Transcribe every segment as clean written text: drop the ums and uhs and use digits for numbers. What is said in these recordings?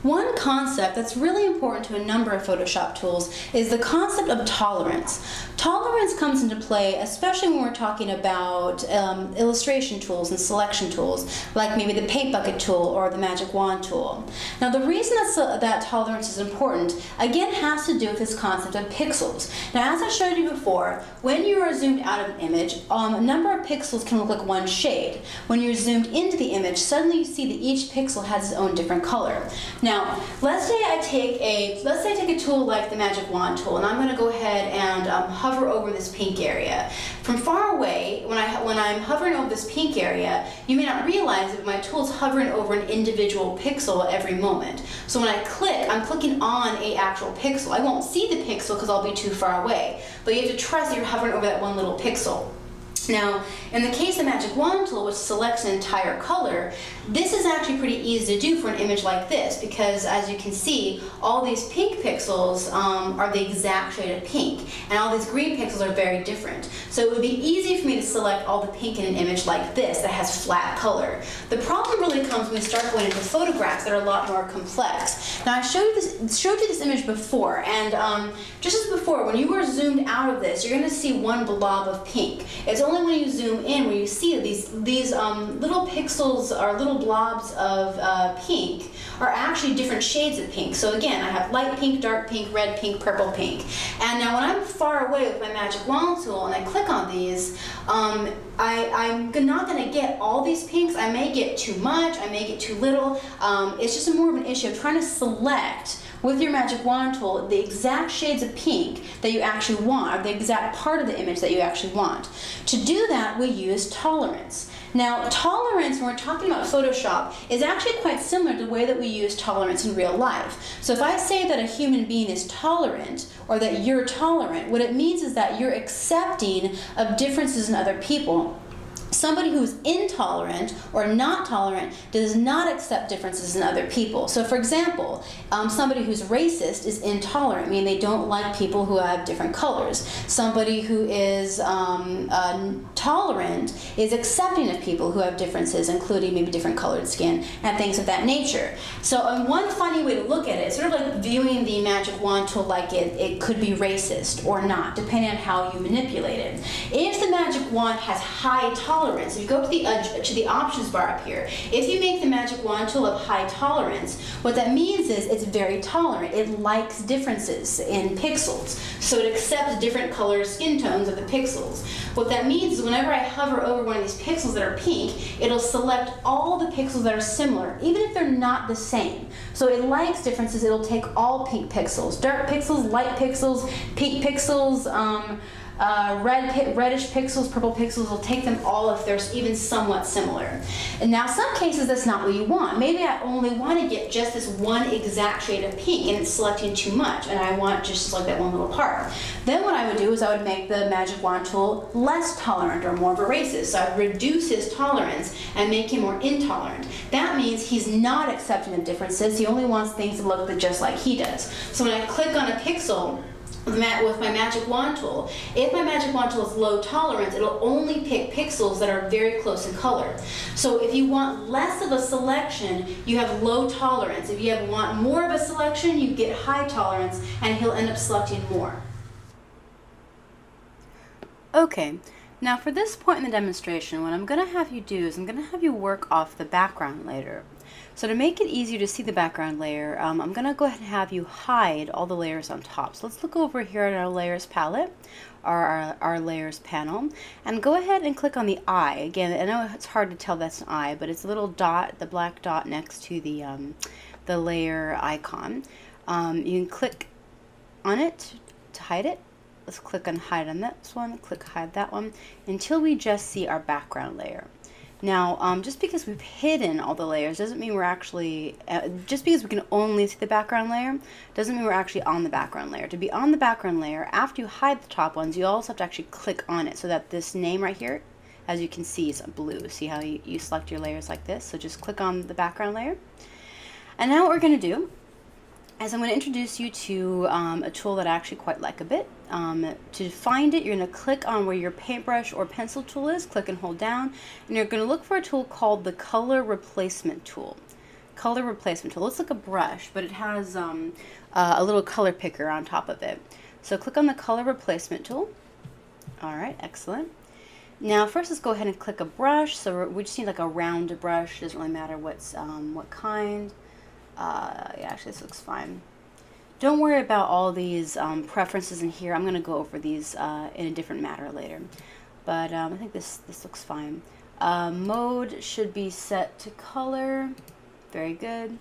One concept that's really important to a number of Photoshop tools is the concept of tolerance. Tolerance comes into play especially when we're talking about illustration tools and selection tools, like maybe the paint bucket tool or the magic wand tool. Now the reason that tolerance is important, again, has to do with this concept of pixels. Now as I showed you before, when you are zoomed out of an image, a number of pixels can look like one shade. When you're zoomed into the image, suddenly you see that each pixel has its own different color. Now, let's say I take a tool like the magic wand tool, and I'm going to go ahead and hover over this pink area. From far away, when I'm hovering over this pink area, you may not realize that my tool is hovering over an individual pixel at every moment. So when I click, I'm clicking on an actual pixel. I won't see the pixel because I'll be too far away, but you have to trust that you're hovering over that one little pixel. Now, in the case of the Magic Wand tool, which selects an entire color, this is actually pretty easy to do for an image like this because, as you can see, all these pink pixels are the exact shade of pink, and all these green pixels are very different. So it would be easy for me to select all the pink in an image like this that has flat color. The problem really comes when we start going into photographs that are a lot more complex. Now, I showed you this image before, and just as before, when you were zoomed out of this, you're going to see one blob of pink. It's only when you zoom in where you see these little pixels or little blobs of pink are actually different shades of pink. So again, I have light pink, dark pink, red pink, purple pink. And now when I'm far away with my Magic Wand tool and I click on these, I'm not going to get all these pinks. I may get too much, I may get too little. It's just more of an issue of trying to select with your Magic Wand tool the exact shades of pink that you actually want, or the exact part of the image that you actually want. To do that, we use tolerance. Now, tolerance, when we're talking about Photoshop, is actually quite similar to the way that we use tolerance in real life. So if I say that a human being is tolerant, or that you're tolerant, what it means is that you're accepting of differences in other people. Somebody who's intolerant or not tolerant does not accept differences in other people. So for example, somebody who's racist is intolerant, meaning they don't like people who have different colors. Somebody who is tolerant is accepting of people who have differences, including maybe different colored skin and things of that nature. So one funny way to look at it is sort of like viewing the Magic Wand tool like it could be racist or not, depending on how you manipulate it. If the Magic Wand has high tolerance, if you go to the options bar up here, if you make the Magic Wand tool of high tolerance, what that means is it's very tolerant. It likes differences in pixels, so it accepts different color skin tones of the pixels. What that means is whenever I hover over one of these pixels that are pink, it'll select all the pixels that are similar, even if they're not the same. So it likes differences. It'll take all pink pixels, dark pixels, light pixels, pink pixels, reddish pixels, purple pixels. Will take them all if they're even somewhat similar. And now some cases that's not what you want. Maybe I only want to get just this one exact shade of pink and it's selecting too much and I want just like that one little part. Then what I would do is I would make the Magic Wand tool less tolerant or more of a racist. So I'd reduce his tolerance and make him more intolerant. That means he's not accepting of differences. He only wants things to look just like he does. So when I click on a pixel with my Magic Wand tool, if my Magic Wand tool is low tolerance, it'll only pick pixels that are very close in color. So if you want less of a selection, you have low tolerance. If you want more of a selection, you get high tolerance, and he'll end up selecting more. Okay, now for this point in the demonstration, what I'm going to have you do is I'm going to have you work off the background layer. So to make it easier to see the background layer, I'm going to go ahead and have you hide all the layers on top. So let's look over here at our layers palette, or our layers panel, and go ahead and click on the eye. Again, I know it's hard to tell that's an eye, but it's a little dot, the black dot next to the layer icon. You can click on it to hide it. Let's click on hide on this one, click hide that one, until we just see our background layer. Now, just because we've hidden all the layers doesn't mean we're actually, just because we can only see the background layer, doesn't mean we're actually on the background layer. To be on the background layer, after you hide the top ones, you also have to actually click on it so that this name right here, as you can see, is blue. See how you select your layers like this? So just click on the background layer. And now what we're going to do is I'm going to introduce you to a tool that I actually quite like a bit. To find it, you're going to click on where your paintbrush or pencil tool is, click and hold down, and you're going to look for a tool called the Color Replacement tool. color replacement tool. Looks like a brush, but it has a little color picker on top of it. So click on the color replacement tool. All right, excellent. Now first let's go ahead and click a brush. So we just need like a round brush. Doesn't really matter what's what kind. Yeah, actually this looks fine. Don't worry about all these preferences in here. I'm going to go over these in a different matter later. But I think this looks fine. Mode should be set to color. Very good.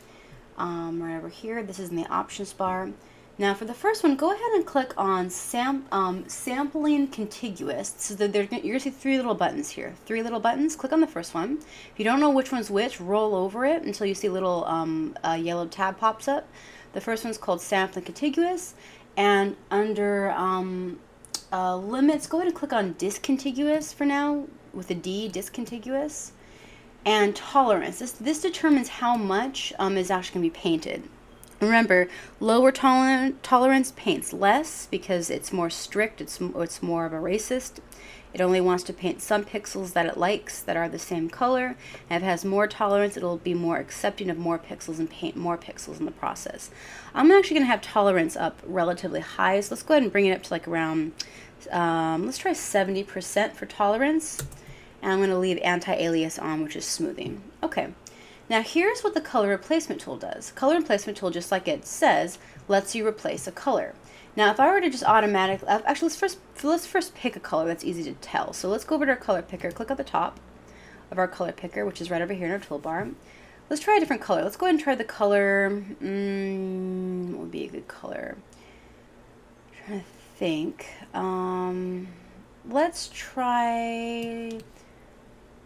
Right over here, this is in the options bar. Now for the first one, go ahead and click on sampling contiguous. So you're going to see 3 little buttons here. 3 little buttons. Click on the first one. If you don't know which one's which, roll over it until you see a little yellow tab pops up. The first one's called sampling contiguous. And under limits, go ahead and click on discontiguous for now with a D, discontiguous. And tolerance. This determines how much is actually going to be painted. Remember, lower tolerance paints less because it's more strict, it's more of a racist. It only wants to paint some pixels that it likes that are the same color. And if it has more tolerance, it'll be more accepting of more pixels and paint more pixels in the process. I'm actually going to have tolerance up relatively high, so let's go ahead and bring it up to like around, let's try 70% for tolerance. And I'm going to leave anti-alias on, which is smoothing. Okay. Now here's what the color replacement tool does. Color replacement tool, just like it says, lets you replace a color. Now if I were to just automatically, actually let's first pick a color that's easy to tell. So let's go over to our color picker, click at the top of our color picker, which is right over here in our toolbar. Let's try a different color. Let's go ahead and try the color, what would be a good color? I'm trying to think. Let's try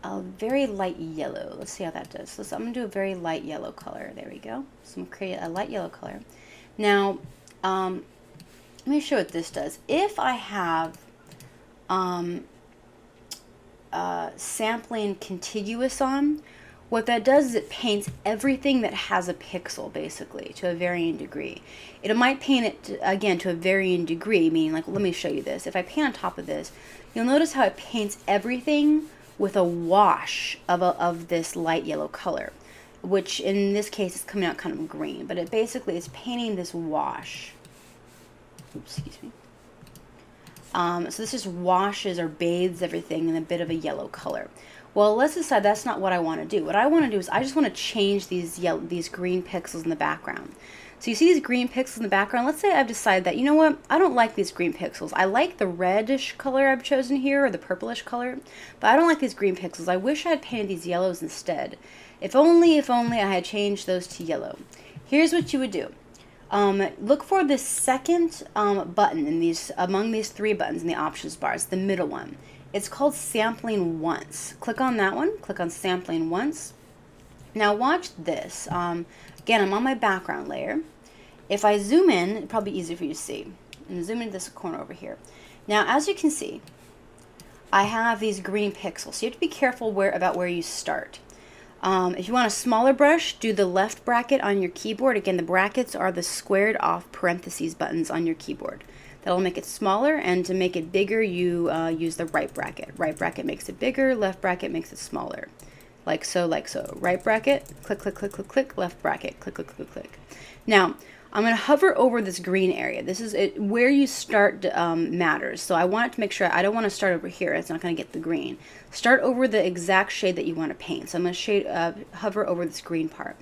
a very light yellow. Let's see how that does. So I'm going to do a very light yellow color. There we go. So I'm going to create a light yellow color. Now, let me show what this does. If I have sampling contiguous on, what that does is it paints everything that has a pixel, basically, to a varying degree. It might paint it, again, to a varying degree, meaning, like, let me show you this. If I paint on top of this, you'll notice how it paints everything with a wash of this light yellow color, which in this case is coming out kind of green, but it basically is painting this wash. Oops, excuse me. So this just washes or bathes everything in a bit of a yellow color. Well, let's decide that's not what I want to do. What I want to do is I just want to change these green pixels in the background. So you see these green pixels in the background? Let's say I've decided that, you know what, I don't like these green pixels. I like the reddish color I've chosen here, or the purplish color, but I don't like these green pixels. I wish I had painted these yellows instead. If only I had changed those to yellow. Here's what you would do. Look for the second button in among these 3 buttons in the options bar. It's the middle one. It's called sampling once. Click on that one. Click on sampling once. Now watch this. Again, I'm on my background layer. If I zoom in, it'd probably be easier for you to see. And zoom into this corner over here. Now, as you can see, I have these green pixels. So you have to be careful about where you start. If you want a smaller brush, do the left bracket on your keyboard. Again, the brackets are the squared off parentheses buttons on your keyboard. That'll make it smaller, and to make it bigger, you use the right bracket. Right bracket makes it bigger, left bracket makes it smaller. Like so, like so. Right bracket, click, click, click, click, click, left bracket, click, click, click, click. Now, I'm going to hover over this green area. This is it, where you start matters. So I want to make sure, I don't want to start over here. It's not going to get the green. Start over the exact shade that you want to paint. So I'm going to hover over this green part.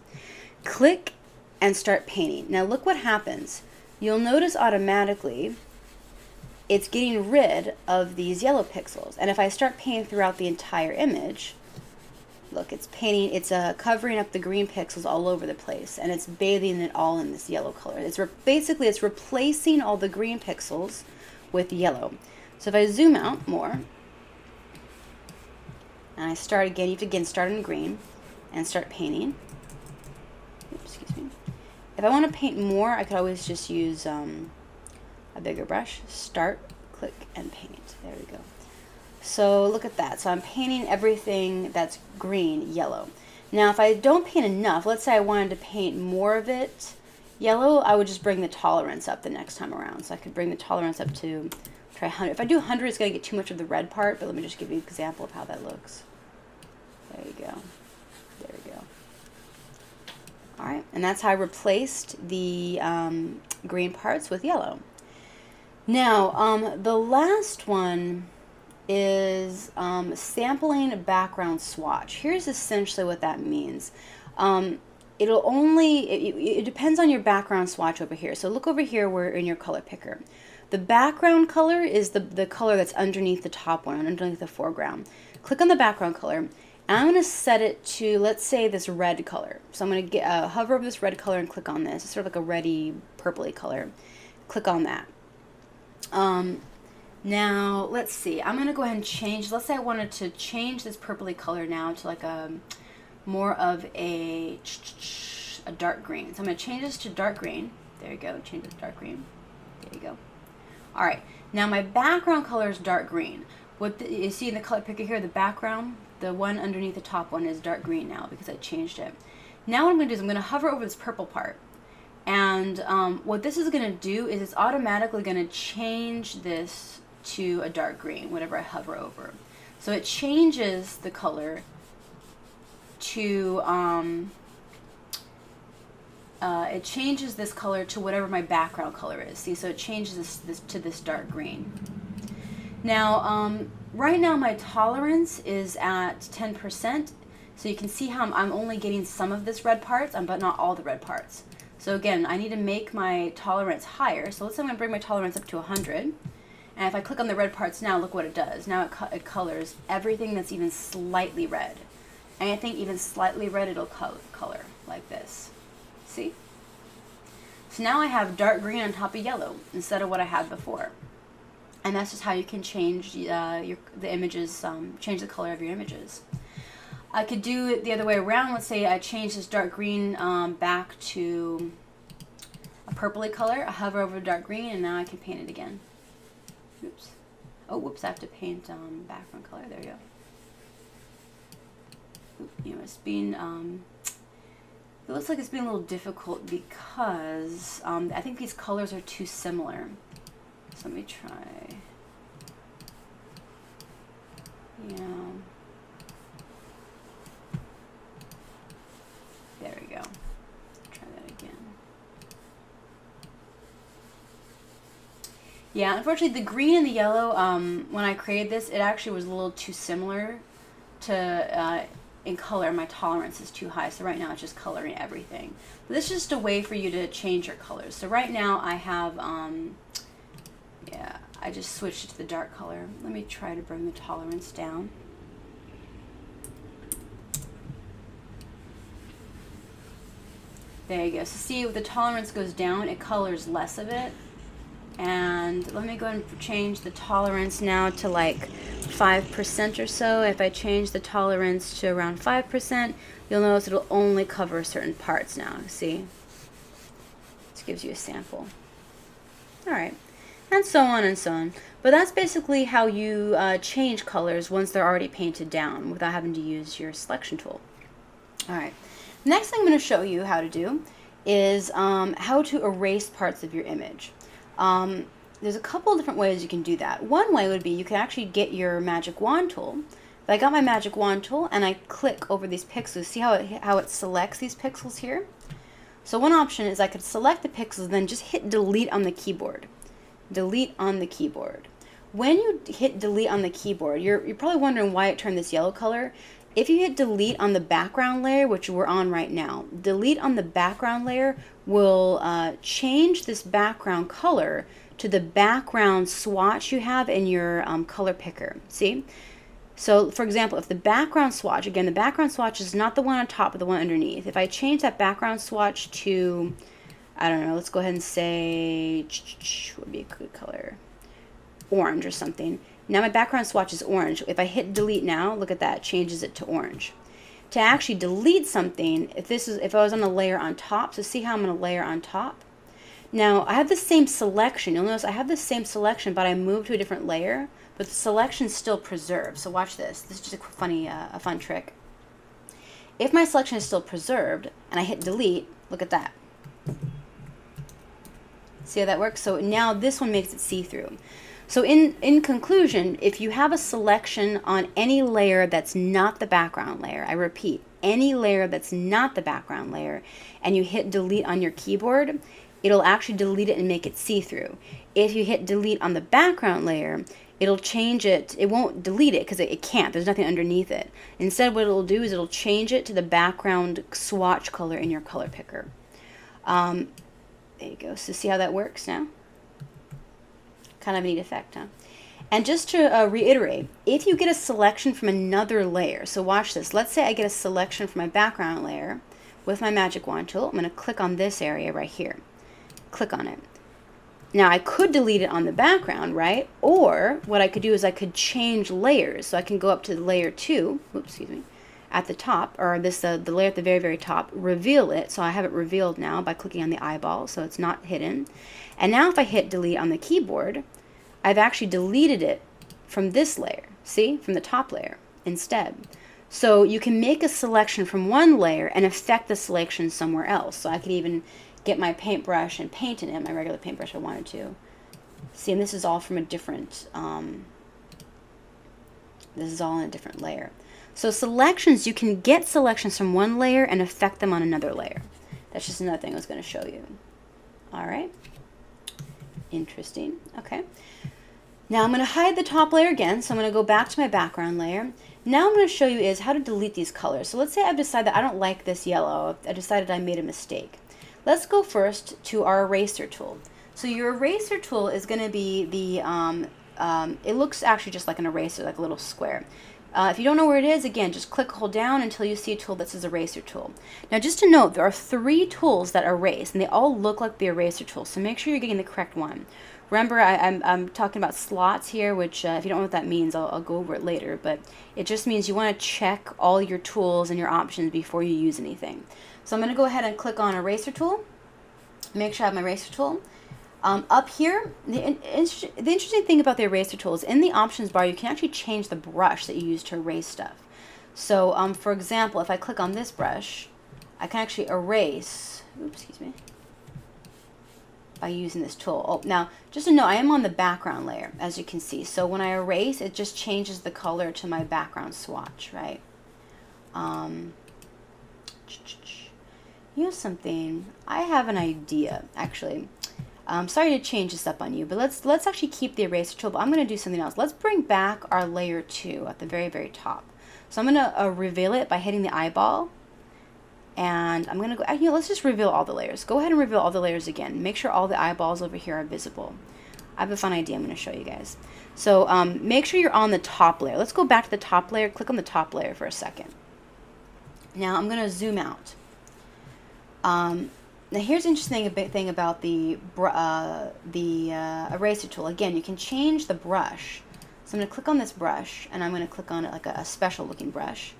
Click and start painting. Now look what happens. You'll notice automatically it's getting rid of these yellow pixels. And if I start painting throughout the entire image, look, it's painting, it's covering up the green pixels all over the place, and it's bathing it all in this yellow color. It's basically it's replacing all the green pixels with yellow. So if I zoom out more, and I start again, you have to again start in green and start painting. Oops, excuse me. If I want to paint more, I could always just use a bigger brush. Start, click, and paint. There we go. So look at that. So I'm painting everything that's green yellow. Now if I don't paint enough, let's say I wanted to paint more of it yellow, I would just bring the tolerance up the next time around. So I could bring the tolerance up to, try 100. If I do 100, it's going to get too much of the red part, but let me just give you an example of how that looks. There you go. There we go. All right, and that's how I replaced the green parts with yellow. Now, the last one is sampling a background swatch. Here's essentially what that means. It depends on your background swatch over here. So look over here where in your color picker. The background color is the color that's underneath the top one, underneath the foreground. Click on the background color, and I'm going to set it to, let's say, this red color. So I'm going to hover over this red color and click on this. It's sort of like a reddy, purpley color. Click on that. Now, let's see. I'm going to go ahead and change. Let's say I wanted to change this purpley color now to like a more of a dark green. So I'm going to change this to dark green. There you go. Change it to dark green. There you go. All right. Now my background color is dark green. You see in the color picker here, the background, the one underneath the top one is dark green now because I changed it. Now what I'm going to do is I'm going to hover over this purple part. And what this is going to do is it's automatically going to change this to a dark green whenever I hover over. So it changes the color to it changes this color to whatever my background color is. See, so it changes this to this dark green. Now, right now my tolerance is at 10%, so you can see how I'm only getting some of this red parts, but not all the red parts. So again, I need to make my tolerance higher. So let's say I'm going to bring my tolerance up to 100. And if I click on the red parts now, look what it does. Now it colors everything that's even slightly red. Anything even slightly red, it'll color like this. See? So now I have dark green on top of yellow instead of what I had before. And that's just how you can change the images, change the color of your images. I could do it the other way around. Let's say I change this dark green back to a purpley color. I hover over dark green, and now I can paint it again. Oops. Oh, whoops, I have to paint background color. There you go. You know, it's being, it looks like it's being a little difficult because I think these colors are too similar. So let me try. Yeah. There we go. Try that again. Yeah, unfortunately the green and the yellow, when I created this, it actually was a little too similar to in color. My tolerance is too high, so right now it's just coloring everything. But this is just a way for you to change your colors. So right now I have, yeah, I just switched it to the dark color. Let me try to bring the tolerance down. There you go. So see, if the tolerance goes down, it colors less of it. And let me go ahead and change the tolerance now to like 5% or so. If I change the tolerance to around 5%, you'll notice it'll only cover certain parts now. See? This gives you a sample. All right. And so on and so on. But that's basically how you change colors once they're already painted down without having to use your selection tool. All right. Next thing I'm going to show you how to do is how to erase parts of your image. There's a couple different ways you can do that. One way would be you can actually get your magic wand tool. If I got my magic wand tool and I click over these pixels, see how it selects these pixels here? So one option is I could select the pixels, then just hit delete on the keyboard. Delete on the keyboard. When you hit delete on the keyboard, you're probably wondering why it turned this yellow color. If you hit delete on the background layer, which we're on right now, delete on the background layer will change this background color to the background swatch you have in your color picker. See? So, for example, if the background swatch, again, the background swatch is not the one on top, but the one underneath. If I change that background swatch to, I don't know, let's go ahead and say, what would be a good color? Orange or something. Now my background swatch is orange. If I hit delete now, look at that, it changes it to orange. To actually delete something, if I was on a layer on top, so see how I'm on a layer on top? Now I have the same selection. You'll notice I have the same selection, but I moved to a different layer, but the selection's still preserved. So watch this. This is just a fun trick. If my selection is still preserved and I hit delete, look at that. See how that works? So now this one makes it see-through. So in conclusion, if you have a selection on any layer that's not the background layer, I repeat, any layer that's not the background layer and you hit delete on your keyboard, it'll actually delete it and make it see-through. If you hit delete on the background layer, it'll change it. It won't delete it because it can't. There's nothing underneath it. Instead, what it'll do is it'll change it to the background swatch color in your color picker. There you go. So see how that works now? Kind of a neat effect, huh? And just to reiterate, if you get a selection from another layer, so watch this. Let's say I get a selection from my background layer with my magic wand tool. I'm going to click on this area right here. Click on it. Now I could delete it on the background, right? Or what I could do is I could change layers. So I can go up to layer 2, oops, excuse me, at the top, or this the layer at the very, very top, reveal it. So I have it revealed now by clicking on the eyeball, so it's not hidden. And now if I hit delete on the keyboard, I've actually deleted it from this layer, see, from the top layer instead. So you can make a selection from one layer and affect the selection somewhere else. So I could even get my paintbrush and paint in it, my regular paintbrush if I wanted to. See, and this is all from a different, this is all in a different layer. So selections, you can get selections from one layer and affect them on another layer. That's just another thing I was going to show you. All right. Interesting. Okay. Now I'm going to hide the top layer again, so I'm going to go back to my background layer. Now I'm going to show you is how to delete these colors. So let's say I've decided that I don't like this yellow. I decided I made a mistake. Let's go first to our eraser tool. So your eraser tool is going to be the, it looks actually just like an eraser, like a little square. If you don't know where it is, again, just click, hold down until you see a tool that says eraser tool. Now just to note, there are 3 tools that erase, and they all look like the eraser tool, so make sure you're getting the correct one. Remember, I'm talking about slots here, which if you don't know what that means, I'll go over it later, but it just means you want to check all your tools and your options before you use anything. So I'm going to go ahead and click on eraser tool, make sure I have my eraser tool. Up here, the interesting thing about the eraser tool is in the options bar, you can actually change the brush that you use to erase stuff. So, for example, if I click on this brush, I can actually erase, oops, excuse me, by using this tool. Oh, now, just to know, I am on the background layer, as you can see. So when I erase, it just changes the color to my background swatch, right? Here's something, I have an idea, actually. Sorry to change this up on you, but let's actually keep the eraser tool, but I'm going to do something else. Let's bring back our layer 2 at the very, very top. So I'm going to reveal it by hitting the eyeball, and I'm going to go, you know, let's just reveal all the layers. Go ahead and reveal all the layers again. Make sure all the eyeballs over here are visible. I have a fun idea I'm going to show you guys. So make sure you're on the top layer. Let's go back to the top layer. Click on the top layer for a second. Now I'm going to zoom out. Now here's an interesting thing about the eraser tool. Again, you can change the brush. So I'm going to click on this brush, and I'm going to click on it like a special looking brush.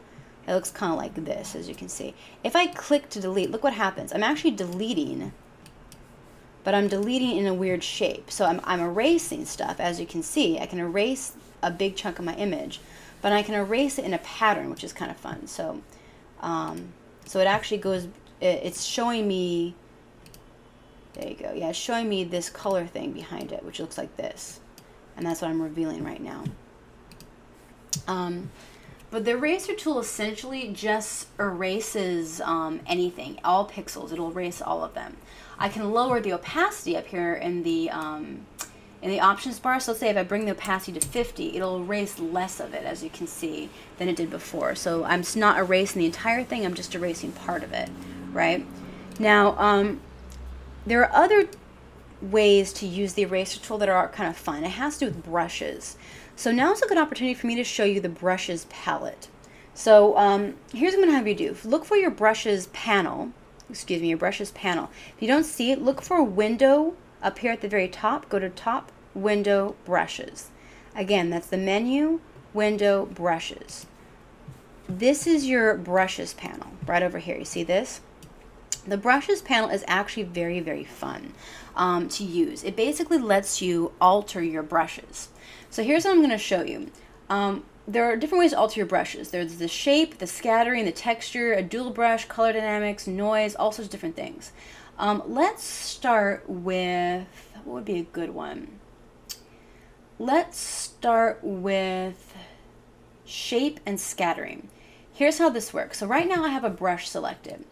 It looks kind of like this, as you can see. If I click to delete, look what happens. I'm actually deleting, but I'm deleting in a weird shape. So I'm erasing stuff, as you can see. I can erase a big chunk of my image, but I can erase it in a pattern, which is kind of fun. So, so it actually goes, it's showing me, there you go. Yeah, it's showing me this color thing behind it, which looks like this. And that's what I'm revealing right now. But the eraser tool essentially just erases anything, all pixels. It'll erase all of them. I can lower the opacity up here in the options bar. So let's say if I bring the opacity to 50, it'll erase less of it, as you can see, than it did before. So I'm just not erasing the entire thing. I'm just erasing part of it, right? Now, there are other ways to use the eraser tool that are kind of fun. It has to do with brushes. So now is a good opportunity for me to show you the brushes palette. So here's what I'm going to have you do. Look for your brushes panel. Excuse me, your brushes panel. If you don't see it, look for window up here at the very top. Go to top, window, brushes. Again, that's the menu, window, brushes. This is your brushes panel right over here. You see this? The brushes panel is actually very, very fun to use. It basically lets you alter your brushes. So here's what I'm going to show you. There are different ways to alter your brushes. There's the shape, the scattering, the texture, a dual brush, color dynamics, noise, all sorts of different things. Let's start with, what would be a good one? Let's start with shape and scattering. here's how this works. So right now I have a brush selected.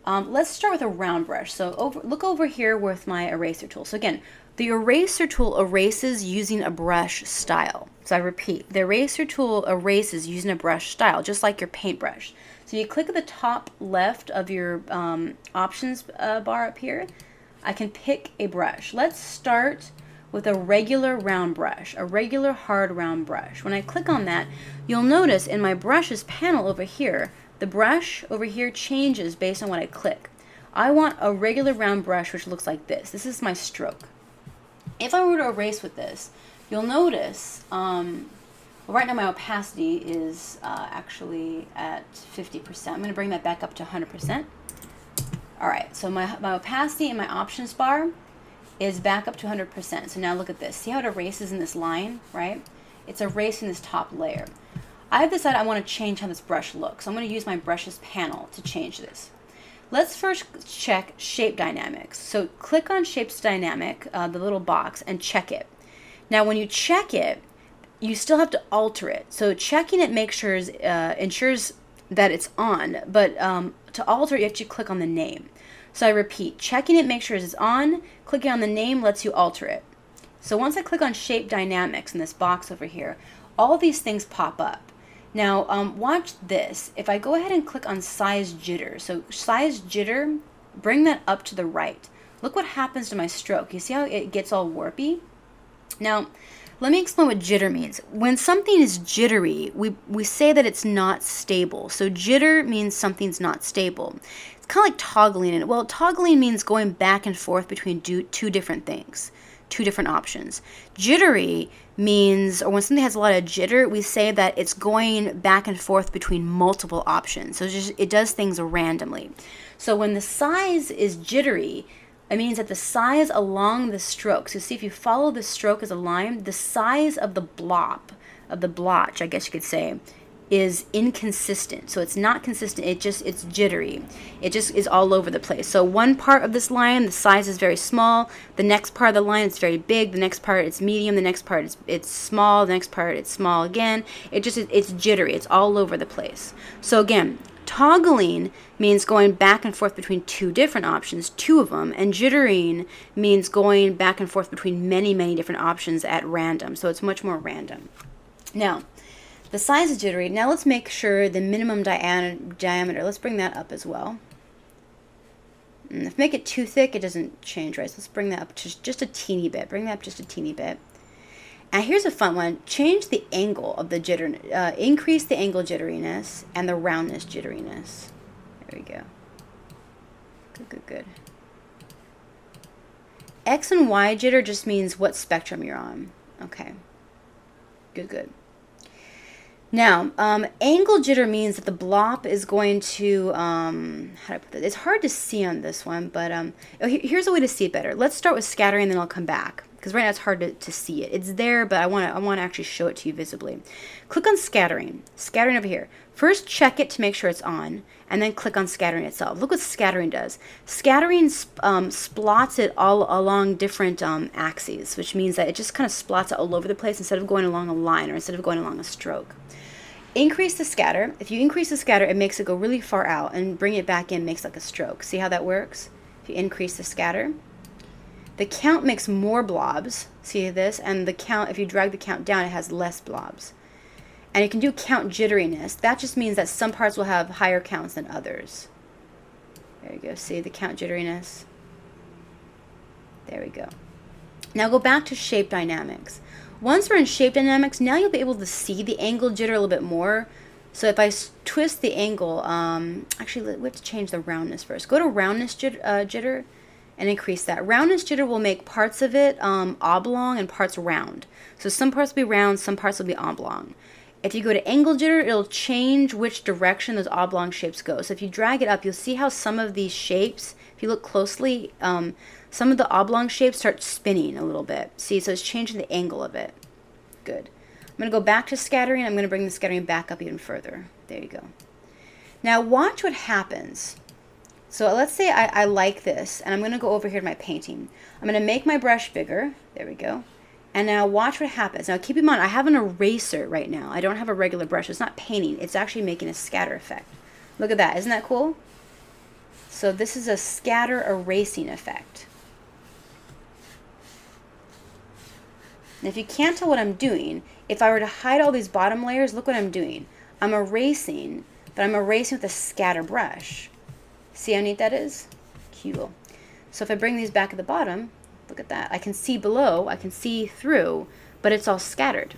Let's start with a round brush. So look over here with my eraser tool. So again, the eraser tool erases using a brush style. So I repeat, the eraser tool erases using a brush style, just like your paintbrush. So you click at the top left of your options bar up here. I can pick a brush. Let's start with a regular round brush, a regular hard round brush. When I click on that, you'll notice in my brushes panel over here, the brush over here changes based on what I click. I want a regular round brush which looks like this. This is my stroke. If I were to erase with this, you'll notice, well, right now my opacity is actually at 50%. I'm going to bring that back up to 100%. All right, so my opacity in my options bar is back up to 100%. So now look at this. See how it erases in this line, right? It's erasing this top layer. I have decided I want to change how this brush looks. So I'm going to use my brushes panel to change this. Let's first check shape dynamics. So click on shapes dynamic, the little box, and check it. Now when you check it, you still have to alter it. So checking it ensures that it's on, but to alter it, you have to click on the name. So I repeat, checking it makes sure it's on, clicking on the name lets you alter it. So once I click on shape dynamics in this box over here, all of these things pop up. Now watch this. If I go ahead and click on size jitter, so size jitter, bring that up to the right. Look what happens to my stroke. You see how it gets all warpy? Now, let me explain what jitter means. When something is jittery, we say that it's not stable. So jitter means something's not stable. It's kind of like toggling. And well, toggling means going back and forth between two different things, two different options. Jittery means, or when something has a lot of jitter, we say that it's going back and forth between multiple options. So it does things randomly. So when the size is jittery, it means that the size along the stroke, so see if you follow the stroke as a line, the size of the blob, of the blotch, I guess you could say, is inconsistent. So it's not consistent, it's jittery. It just is all over the place. So one part of this line, the size is very small. The next part of the line is very big. The next part it's medium. The next part it's small. The next part it's small again. It's jittery. It's all over the place. So again, toggling means going back and forth between two different options, two of them, and jittering means going back and forth between many, many different options at random. So it's much more random. Now, the size is jittery. Now let's make sure the minimum diameter, let's bring that up as well. And if we make it too thick, it doesn't change, right? So let's bring that up just a teeny bit. Bring that up just a teeny bit. And here's a fun one. Change the angle of the jitter, increase the angle jitteriness and the roundness jitteriness. There we go. Good, good, good. X and Y jitter just means what spectrum you're on. Okay. Good, good. Now, angle jitter means that the blob is going to, how do I put this? It's hard to see on this one, but here's a way to see it better. Let's start with scattering, and then I'll come back, because right now it's hard to see it. It's there, but I want to actually show it to you visibly. Click on scattering. Scattering over here. First, check it to make sure it's on, and then click on scattering itself. Look what scattering does. Scattering splots it all along different axes, which means that it just kind of splots it all over the place instead of going along a line or instead of going along a stroke. Increase the scatter. If you increase the scatter, it makes it go really far out, and bring it back in makes like a stroke. See how that works? If you increase the scatter. The count makes more blobs. See this? And the count, if you drag the count down, it has less blobs. And you can do count jitteriness. That just means that some parts will have higher counts than others. There you go. See the count jitteriness? There we go. Now go back to shape dynamics. Once we're in shape dynamics, now you'll be able to see the angle jitter a little bit more. So if I twist the angle, actually we have to change the roundness first. Go to roundness jitter and increase that. Roundness jitter will make parts of it oblong and parts round. So some parts will be round, some parts will be oblong. If you go to angle jitter, it'll change which direction those oblong shapes go. So if you drag it up, you'll see how some of these shapes, if you look closely, some of the oblong shapes start spinning a little bit. See, so it's changing the angle of it. Good. I'm going to go back to scattering. I'm going to bring the scattering back up even further. There you go. Now watch what happens. So let's say I like this, and I'm going to go over here to my painting. I'm going to make my brush bigger. There we go. And now watch what happens. Now keep in mind, I have an eraser right now. I don't have a regular brush. It's not painting. It's actually making a scatter effect. Look at that. Isn't that cool? So this is a scatter erasing effect. And if you can't tell what I'm doing, if I were to hide all these bottom layers, look what I'm doing. I'm erasing, but I'm erasing with a scatter brush. See how neat that is? Cool. So if I bring these back at the bottom, look at that. I can see below, I can see through, but it's all scattered,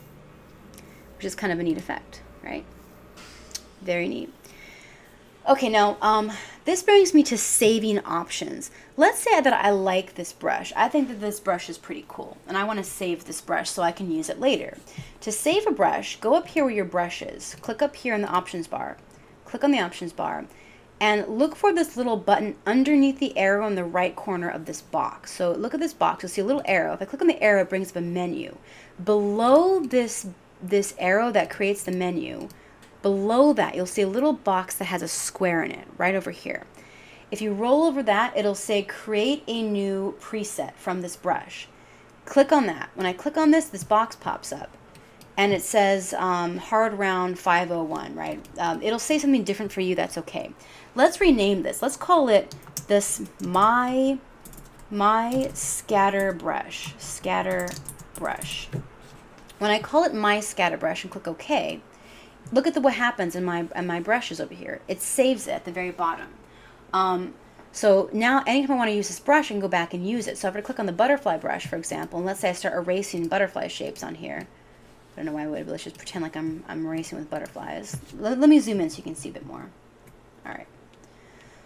which is kind of a neat effect, right? Very neat. Okay, now this brings me to saving options. Let's say that I like this brush. I think that this brush is pretty cool, and I want to save this brush so I can use it later. To save a brush, go up here where your brush is. Click up here in the options bar. Click on the options bar, and look for this little button underneath the arrow in the right corner of this box. So look at this box. You'll see a little arrow. If I click on the arrow, it brings up a menu. Below this arrow that creates the menu, below that, you'll see a little box that has a square in it, right over here. If you roll over that, it'll say create a new preset from this brush. Click on that. When I click on this, this box pops up. And it says hard round 501, right? It'll say something different for you. That's okay. Let's rename this. Let's call it this my scatter brush. Scatter brush. When I call it my scatter brush and click OK, look at what happens in my brushes over here. It saves it at the very bottom. So now anytime I want to use this brush, I can go back and use it. So if I click on the butterfly brush, for example, and let's say I start erasing butterfly shapes on here. I don't know why I would, but let's just pretend like I'm erasing with butterflies. Let me zoom in so you can see a bit more. All right.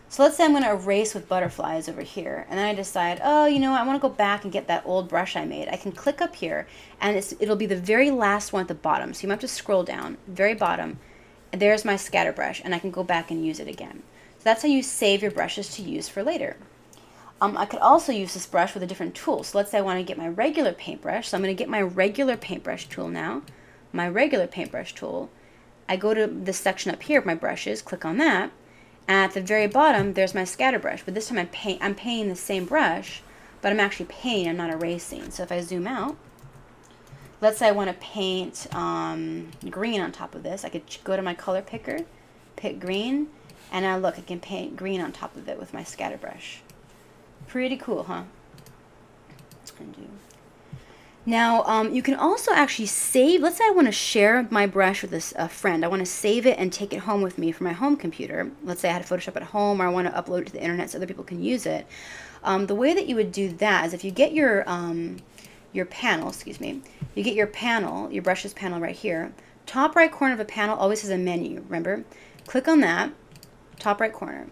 So let's say I'm going to erase with butterflies over here, and then I decide, oh, you know what, I want to go back and get that old brush I made. I can click up here, and it'll be the very last one at the bottom. So you might have to scroll down, very bottom, and there's my scatter brush, and I can go back and use it again. So that's how you save your brushes to use for later. I could also use this brush with a different tool. So let's say I want to get my regular paintbrush. So I'm going to get my regular paintbrush tool now. My regular paintbrush tool. I go to this section up here of my brushes, click on that, and at the very bottom there's my scatter brush. But this time I'm painting the same brush, but I'm actually painting, I'm not erasing. So if I zoom out, let's say I want to paint green on top of this. I could go to my color picker, pick green, and now look, I can paint green on top of it with my scatter brush. Pretty cool, huh? Now, you can also actually save, let's say I want to share my brush with a friend. I want to save it and take it home with me for my home computer. Let's say I had Photoshop at home, or I want to upload it to the internet so other people can use it. The way that you would do that is if you get your panel, you get your panel, your brushes panel right here. Top right corner of a panel always has a menu, remember? Click on that, top right corner.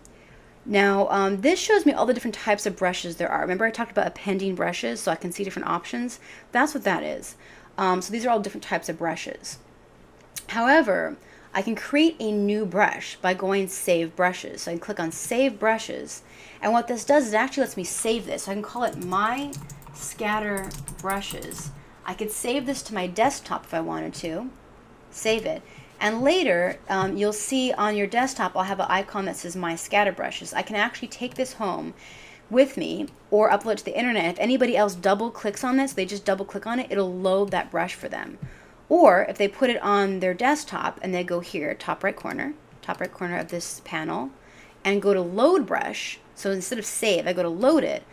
Now, this shows me all the different types of brushes there are. Remember I talked about appending brushes so I can see different options? That's what that is. So these are all different types of brushes. However, I can create a new brush by going Save Brushes. So I can click on Save Brushes. And what this does is it actually lets me save this. So I can call it My Scatter Brushes. I could save this to my desktop if I wanted to. Save it. And later, you'll see on your desktop, I'll have an icon that says My Scatter Brushes. I can actually take this home with me or upload it to the internet. If anybody else double clicks on this, they just double click on it, it'll load that brush for them. Or if they put it on their desktop and they go here, top right corner of this panel, and go to Load Brush. So instead of Save, I go to Load It.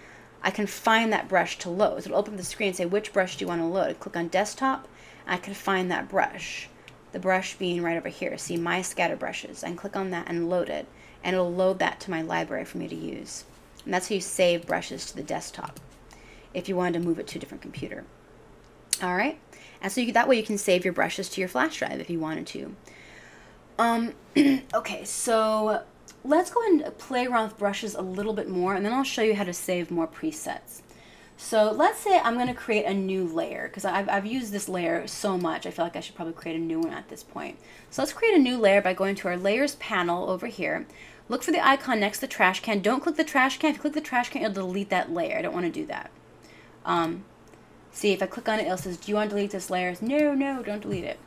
I can find that brush to load. So it'll open up the screen and say, which brush do you want to load? I click on Desktop, and I can find that brush. The brush being right over here. See My Scatter Brushes. I can click on that and load it, and it'll load that to my library for me to use. And that's how you save brushes to the desktop if you wanted to move it to a different computer. All right, and so that way you can save your brushes to your flash drive if you wanted to. Okay, so let's go ahead and play around with brushes a little bit more, and then I'll show you how to save more presets. So let's say I'm going to create a new layer, because I've used this layer so much, I feel like I should probably create a new one at this point. So let's create a new layer by going to our Layers panel over here. Look for the icon next to the trash can. Don't click the trash can. If you click the trash can, it'll delete that layer. I don't want to do that. See, if I click on it, it says, do you want to delete this layer? No, no, don't delete it.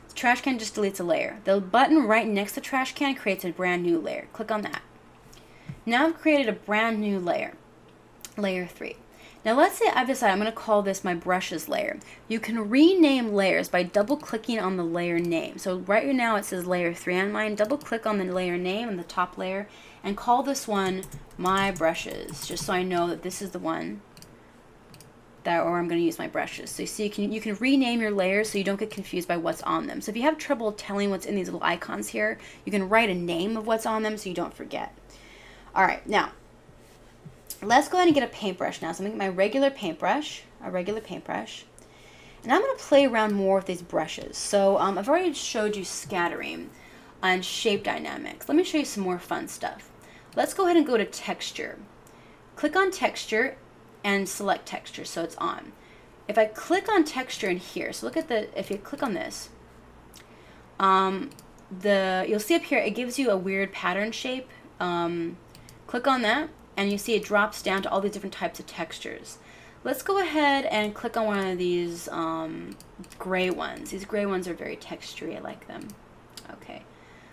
The trash can just deletes a layer. The button right next to the trash can creates a brand new layer. Click on that. Now I've created a brand new layer. layer 3. Now let's say I've decided I'm going to call this my brushes layer. You can rename layers by double clicking on the layer name. So right now it says layer 3 on mine. Double click on the layer name in the top layer and call this one my brushes, just so I know that this is the one that, or I'm going to use my brushes. So you see, you can rename your layers so you don't get confused by what's on them. So if you have trouble telling what's in these little icons here, you can write a name of what's on them so you don't forget. All right, now let's go ahead and get a paintbrush now. So I'm going to get my regular paintbrush, and I'm going to play around more with these brushes. So I've already showed you scattering and shape dynamics. Let me show you some more fun stuff. Let's go ahead and go to texture. Click on texture and select texture so it's on. If I click on texture in here, so look at if you click on this, you'll see up here it gives you a weird pattern shape. Click on that and you see it drops down to all these different types of textures. Let's go ahead and click on one of these gray ones. These gray ones are very textury. I like them. Okay,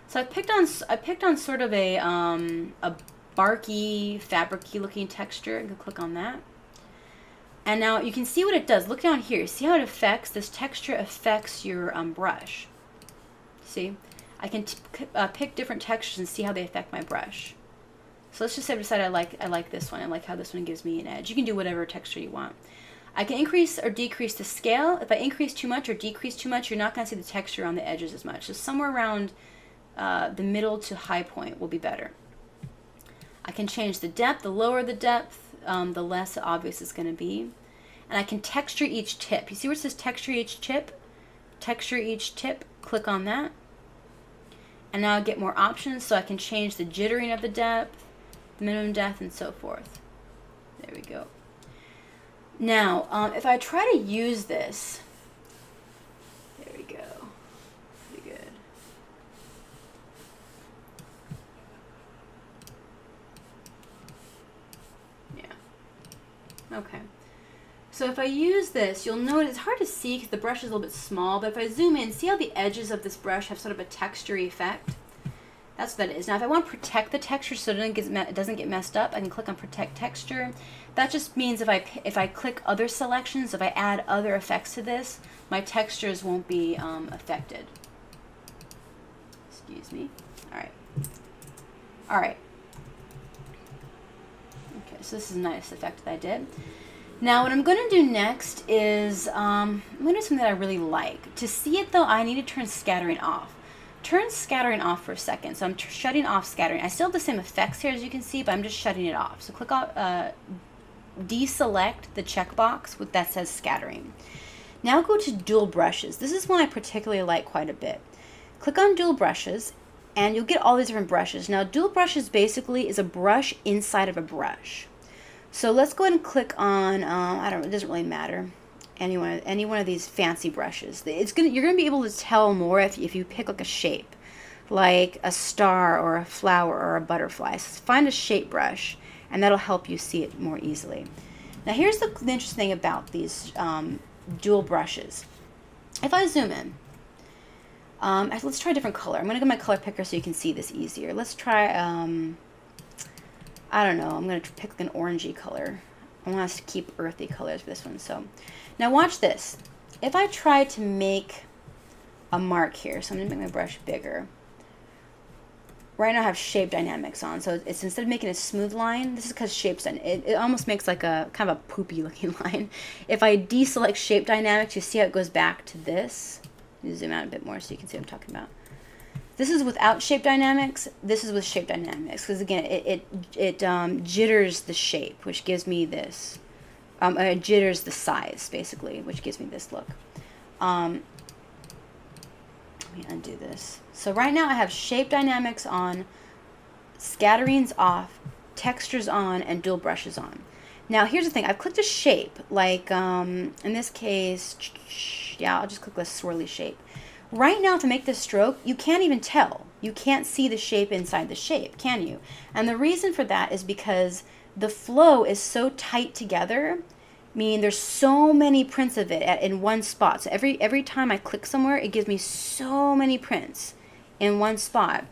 so I picked on sort of a barky, fabricy looking texture. I can click on that. And now you can see what it does. Look down here. See how it affects, this texture affects your brush. See? I can pick different textures and see how they affect my brush. So let's just say I decide I like this one. I like how this one gives me an edge. You can do whatever texture you want. I can increase or decrease the scale. If I increase too much or decrease too much, you're not going to see the texture on the edges as much. So somewhere around the middle to high point will be better. I can change the depth. The lower the depth, the less obvious it's going to be. And I can texture each tip. You see where it says texture each tip? Texture each tip. Click on that. And now I get more options, so I can change the jittering of the depth, the minimum depth, and so forth. There we go. Now, if I try to use this, there we go. Pretty good. Yeah. Okay. So if I use this, you'll notice it's hard to see because the brush is a little bit small, but if I zoom in, see how the edges of this brush have sort of a textury effect? That's what that is. Now if I want to protect the texture so it doesn't get messed up, I can click on Protect Texture. That just means if I click other selections, if I add other effects to this, my textures won't be affected. Excuse me. All right. All right. Okay, so this is a nice effect that I did. Now what I'm going to do next is I'm going to do something that I really like. To see it though, I need to turn scattering off. Turn scattering off for a second. So I'm shutting off scattering. I still have the same effects here as you can see, but I'm just shutting it off. So click on deselect the checkbox that says scattering. Now go to dual brushes. This is one I particularly like quite a bit. Click on dual brushes and you'll get all these different brushes. Now dual brushes basically is a brush inside of a brush. So let's go ahead and click on, I don't know, it doesn't really matter, any one of these fancy brushes. You're gonna be able to tell more if you pick like a shape, like a star or a flower or a butterfly. So find a shape brush, and that'll help you see it more easily. Now here's the interesting thing about these dual brushes. If I zoom in, let's try a different color. I'm gonna go to my color picker so you can see this easier. Let's try. I don't know, I'm going to pick like an orangey color. I want us to keep earthy colors for this one. So now watch this. If I try to make a mark here, so I'm going to make my brush bigger. Right now I have shape dynamics on, so it's instead of making a smooth line, this is because shapes, it almost makes like a kind of a poopy looking line. If I deselect shape dynamics, you see how it goes back to this. Let me zoom out a bit more so you can see what I'm talking about. This is without shape dynamics. This is with shape dynamics because again, it jitters the shape, which gives me this. It jitters the size basically, which gives me this look. Let me undo this. So right now I have shape dynamics on, scattering's off, textures on, and dual brushes on. Now here's the thing. I've clicked a shape, like in this case, yeah, I'll just click this swirly shape. Right now, to make this stroke, you can't even tell. You can't see the shape inside the shape, can you? And the reason for that is because the flow is so tight together, meaning there's so many prints of it in one spot. So every time I click somewhere, it gives me so many prints in one spot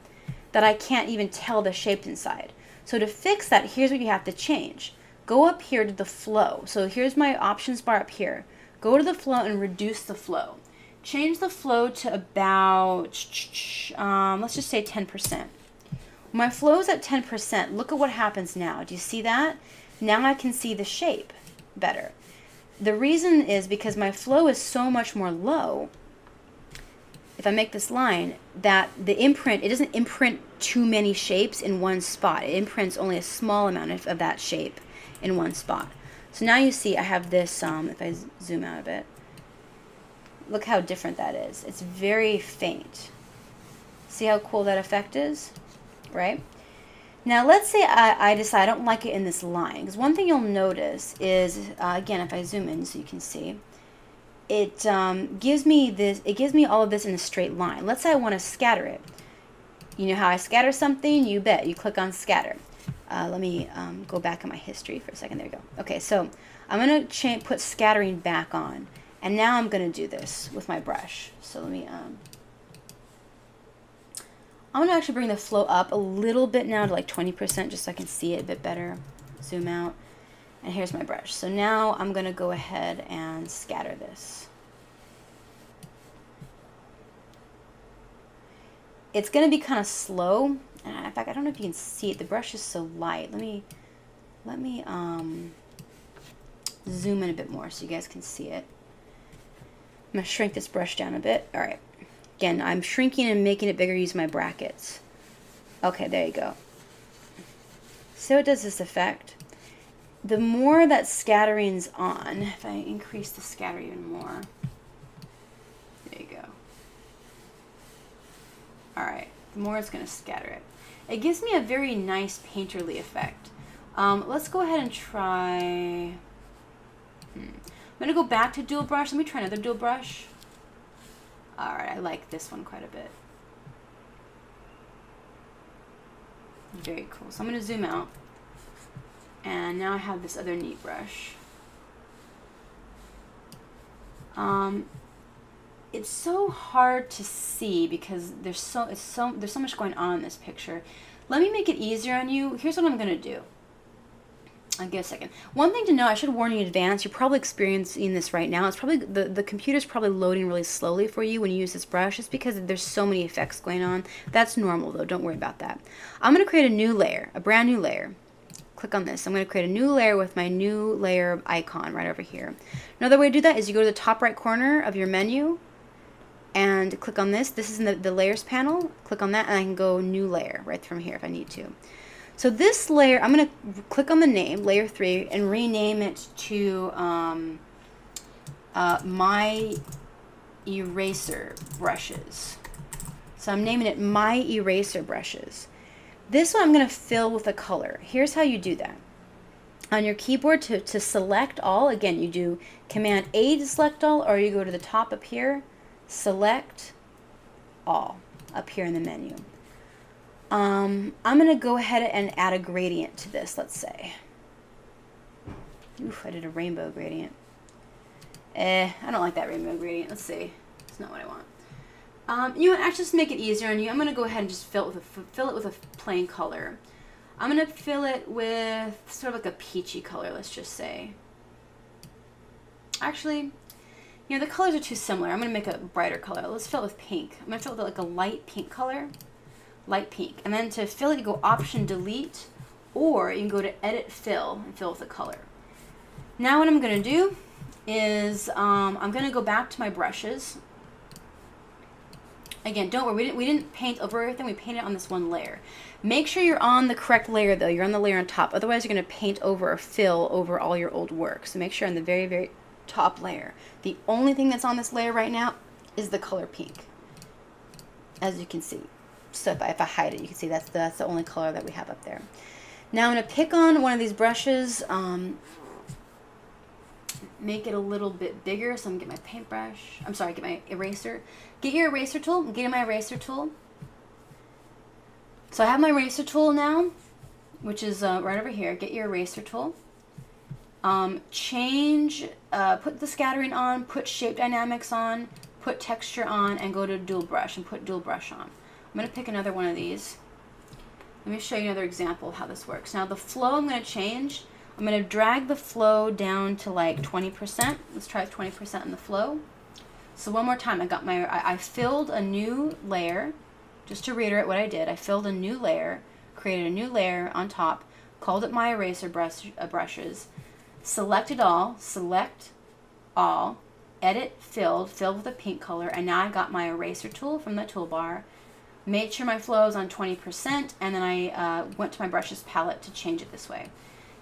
that I can't even tell the shape inside. So to fix that, here's what you have to change. go up here to the flow. So here's my options bar up here. Go to the flow and reduce the flow. Change the flow to about, let's just say 10%. My flow is at 10%. Look at what happens now. Do you see that? Now I can see the shape better. The reason is because my flow is so much more low. If I make this line, that the imprint, it doesn't imprint too many shapes in one spot. It imprints only a small amount of that shape in one spot. So now you see I have this, if I zoom out a bit, look how different that is. It's very faint. See how cool that effect is, right? Now let's say I decide I don't like it in this line, because one thing you'll notice is, again, if I zoom in so you can see, it gives me this, it gives me all of this in a straight line. Let's say I want to scatter it. You know how I scatter something? You bet. You click on scatter. Let me go back in my history for a second. There you go. Okay, so I'm going to put scattering back on. And now I'm going to do this with my brush. So let me, I'm going to actually bring the flow up a little bit now to like 20% just so I can see it a bit better. Zoom out. And here's my brush. So now I'm going to go ahead and scatter this. It's going to be kind of slow. In fact, I don't know if you can see it. The brush is so light. Let me zoom in a bit more so you guys can see it. I'm going to shrink this brush down a bit. All right. Again, I'm shrinking and making it bigger using my brackets. Okay, there you go. So it does this effect. The more that scattering's on, if I increase the scatter even more, there you go. All right, the more it's going to scatter it. It gives me a very nice painterly effect. Let's go ahead and try, I'm going to go back to dual brush. Let me try another dual brush. All right, I like this one quite a bit. Very cool. So I'm going to zoom out. And now I have this other neat brush. It's so hard to see because there's so much going on in this picture. Let me make it easier on you. Here's what I'm going to do. I'll give a second. One thing to know, I should warn you in advance, you're probably experiencing this right now. It's probably, the computer's probably loading really slowly for you when you use this brush. It's because there's so many effects going on. That's normal though, don't worry about that. I'm going to create a new layer, a brand new layer. Click on this. I'm going to create a new layer with my new layer icon right over here. Another way to do that is you go to the top right corner of your menu and click on this. This is in the layers panel. Click on that and I can go new layer right from here if I need to. So this layer, I'm going to click on the name, layer 3, and rename it to my eraser brushes. So I'm naming it my eraser brushes. This one I'm going to fill with a color. Here's how you do that. On your keyboard to select all, again, you do Command A to select all, or you go to the top up here, select all up here in the menu. I'm going to go ahead and add a gradient to this, let's say. Oof, I did a rainbow gradient. I don't like that rainbow gradient. Let's see. It's not what I want. You know what, actually just make it easier on you. I'm going to go ahead and just fill it with a plain color. I'm going to fill it with sort of like a peachy color, let's just say. Actually, you know, the colors are too similar. I'm going to make a brighter color. Let's fill it with pink. I'm going to fill it with like a light pink color. Light pink. And then to fill it, you go Option Delete, or you can go to Edit Fill and fill with a color. Now what I'm going to do is I'm going to go back to my brushes. Again, don't worry, we didn't paint over everything, we painted on this one layer. Make sure you're on the correct layer though, you're on the layer on top, otherwise you're going to paint over or fill over all your old work. So make sure on the very, very top layer. The only thing that's on this layer right now is the color pink, as you can see. So if I hide it, you can see that's the only color that we have up there. Now I'm going to pick on one of these brushes, make it a little bit bigger, so I'm going to get my paintbrush, I'm sorry, get my eraser. Get your eraser tool, get in my eraser tool. So I have my eraser tool now, which is right over here. Get your eraser tool. Change, put the scattering on, put shape dynamics on, put texture on, and go to dual brush and put dual brush on. I'm going to pick another one of these. Let me show you another example of how this works. Now the flow I'm going to change. I'm I'm going to drag the flow down to like 20%. Let's try 20% in the flow. So one more time, I filled a new layer. Just to reiterate what I did, I filled a new layer, created a new layer on top, called it my eraser brushes, selected all, select all, edit, filled with a pink color, and now I got my eraser tool from the toolbar, made sure my flow is on 20%, and then I went to my brushes palette to change it this way.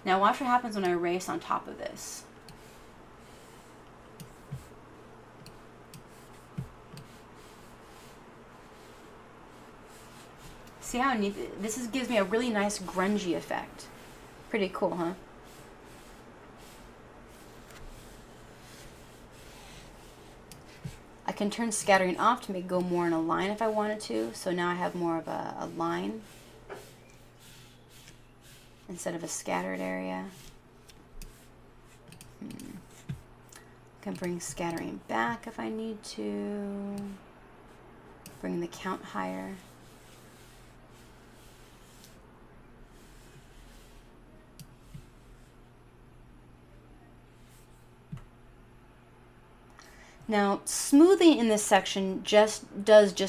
Now watch what happens when I erase on top of this. See how neat this is? Gives me a really nice grungy effect. Pretty cool, huh? I can turn scattering off to make it go more in a line if I wanted to. So now I have more of a line instead of a scattered area. I can bring scattering back if I need to. Bring the count higher. Now, smoothing in this section does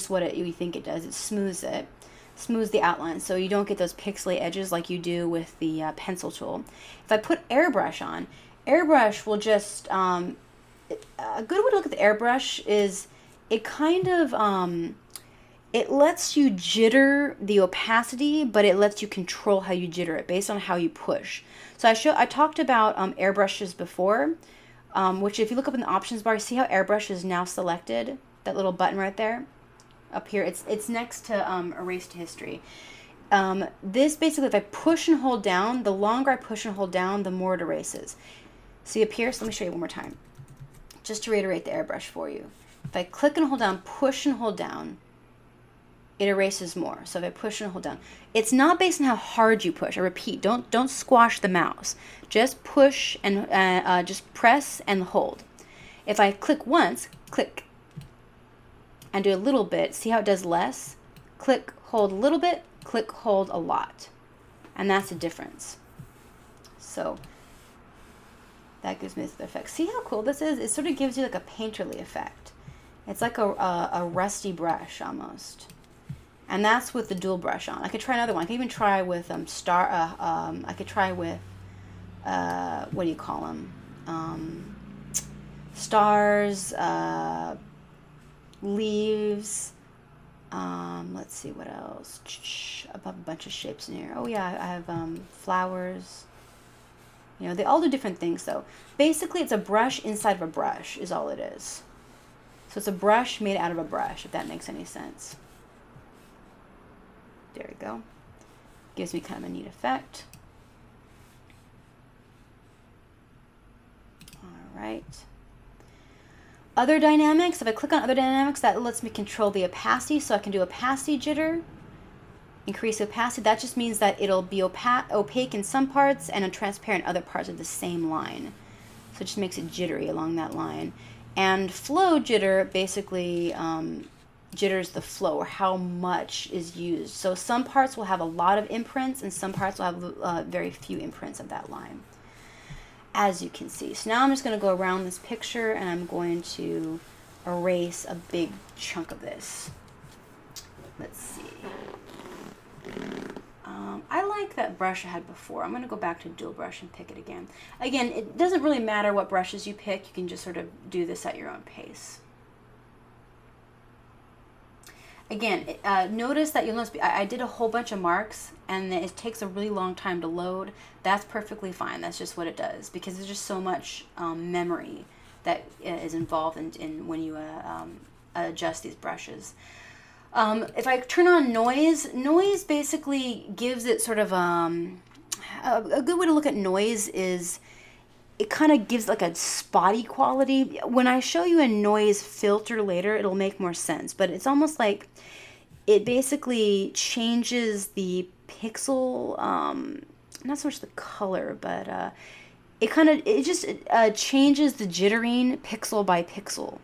what you think it does. It smooths the outline, so you don't get those pixely edges like you do with the pencil tool. If I put airbrush on, airbrush will just, a good way to look at the airbrush is it kind of, it lets you jitter the opacity, but it lets you control how you jitter it based on how you push. So I talked about airbrushes before. Which if you look up in the options bar, see how airbrush is now selected? That little button right there, up here. It's next to erase to history. This basically, if I push and hold down, the longer I push and hold down, the more it erases. See up here? So let me show you one more time, just to reiterate the airbrush for you. If I click and hold down, push and hold down, it erases more. So if I push and hold down, it's not based on how hard you push. I repeat, don't squash the mouse. Just push and just press and hold. If I click once, click, and do a little bit, see how it does less? Click, hold a little bit, click, hold a lot. And that's the difference. So that gives me the effect. See how cool this is? It sort of gives you like a painterly effect. It's like a rusty brush almost. And that's with the dual brush on. I could try another one. I could even try with I could try with what do you call them? Stars, leaves. Let's see what else. A bunch of shapes in here. Oh yeah, I have flowers. You know, they all do different things though. Basically, it's a brush inside of a brush is all it is. So it's a brush made out of a brush, if that makes any sense. There we go. Gives me kind of a neat effect. All right. Other dynamics, if I click on other dynamics, that lets me control the opacity. So I can do opacity jitter, increase the opacity. That just means that it'll be opaque in some parts and transparent in other parts of the same line. So it just makes it jittery along that line. And flow jitter basically jitters the flow, or how much is used. So some parts will have a lot of imprints and some parts will have very few imprints of that line, as you can see. So now I'm just going to go around this picture and I'm going to erase a big chunk of this. Let's see. I like that brush I had before. I'm going to go back to dual brush and pick it again. Again, it doesn't really matter what brushes you pick. You can just sort of do this at your own pace. Again, notice that you'll notice I did a whole bunch of marks and it takes a really long time to load. That's perfectly fine. That's just what it does because there's just so much memory that is involved in when you adjust these brushes. If I turn on noise, noise basically gives it sort of a good way to look at noise is it kind of gives like a spotty quality. When I show you a noise filter later, it'll make more sense, but it's almost like it basically changes the pixel, not so much the color, but it just changes the jittering pixel by pixel,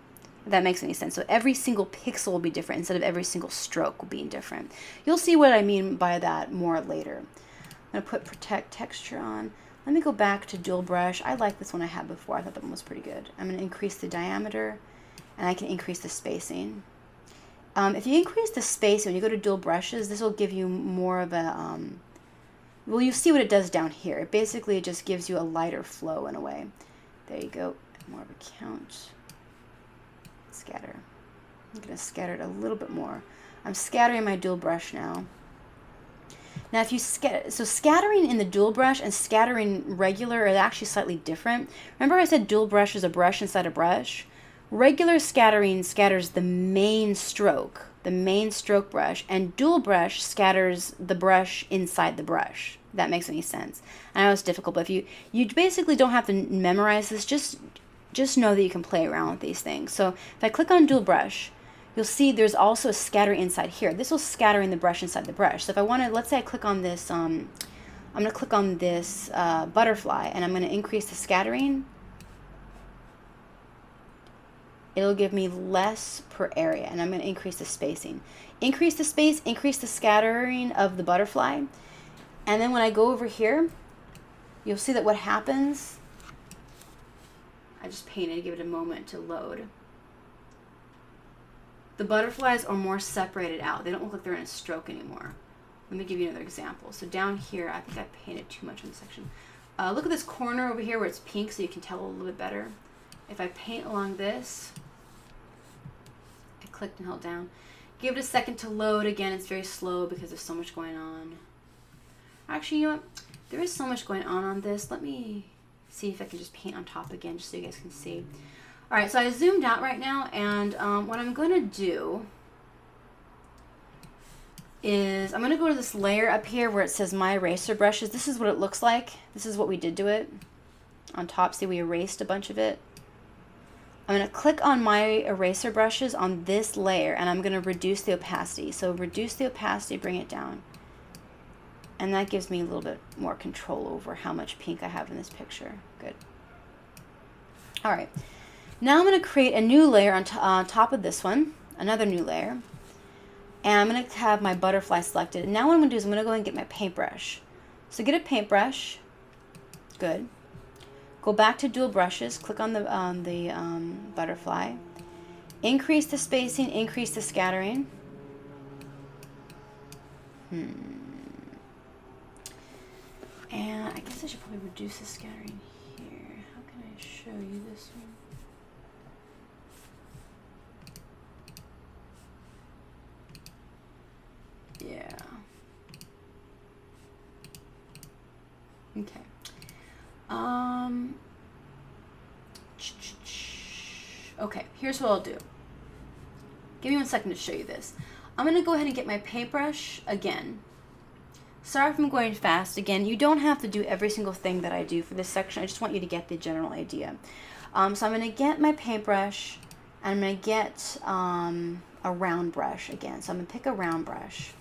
if that makes any sense. So every single pixel will be different instead of every single stroke will be different. You'll see what I mean by that more later. I'm going to put protect texture on. Let me go back to dual brush. I like this one I had before. I thought that one was pretty good. I'm going to increase the diameter, and I can increase the spacing. If you increase the spacing, when you go to dual brushes, this will give you more of a, well, you see what it does down here. It basically just gives you a lighter flow in a way. There you go. More of a count. Scatter. I'm going to scatter it a little bit more. I'm scattering my dual brush now. Now, if you so scattering in the dual brush and scattering regular are actually slightly different. Remember I said dual brush is a brush inside a brush? Regular scattering scatters the main stroke brush, and dual brush scatters the brush inside the brush. If that makes any sense. I know it's difficult, but if you basically don't have to memorize this, just know that you can play around with these things. So if I click on dual brush, you'll see there's also a scatter inside here. This will scatter in the brush inside the brush. So if I want to, let's say I click on this, I'm going to click on this butterfly, and I'm going to increase the scattering. It'll give me less per area, and I'm going to increase the spacing. Increase the space, increase the scattering of the butterfly. And then when I go over here, you'll see that what happens, I just painted, give it a moment to load. The butterflies are more separated out. They don't look like they're in a stroke anymore. Let me give you another example. So down here, I think I painted too much on this section. Look at this corner over here where it's pink, so you can tell a little bit better. If I paint along this, I clicked and held down. Give it a second to load. Again, it's very slow because there's so much going on. Actually, you know what? There is so much going on this. Let me see if I can just paint on top again, just so you guys can see. All right, so I zoomed out right now, and what I'm going to do is I'm going to go to this layer up here where it says My Eraser Brushes. This is what it looks like. This is what we did to it. On top, see, we erased a bunch of it. I'm going to click on My Eraser Brushes on this layer, and I'm going to reduce the opacity. So reduce the opacity, bring it down. And that gives me a little bit more control over how much pink I have in this picture. Good. All right. Now I'm going to create a new layer on top of this one, another new layer. And I'm going to have my butterfly selected. And now what I'm going to do is I'm going to go and get my paintbrush. So get a paintbrush. Good. Go back to dual brushes. Click on the butterfly. Increase the spacing. Increase the scattering. And I guess I should probably reduce the scattering here. How can I show you this one? Yeah. Okay. Okay, here's what I'll do. Give me 1 second to show you this. I'm going to go ahead and get my paintbrush again. Sorry if I'm going fast. Again, you don't have to do every single thing that I do for this section. I just want you to get the general idea. So I'm going to get my paintbrush, and I'm going to get a round brush again. So I'm going to pick a round brush.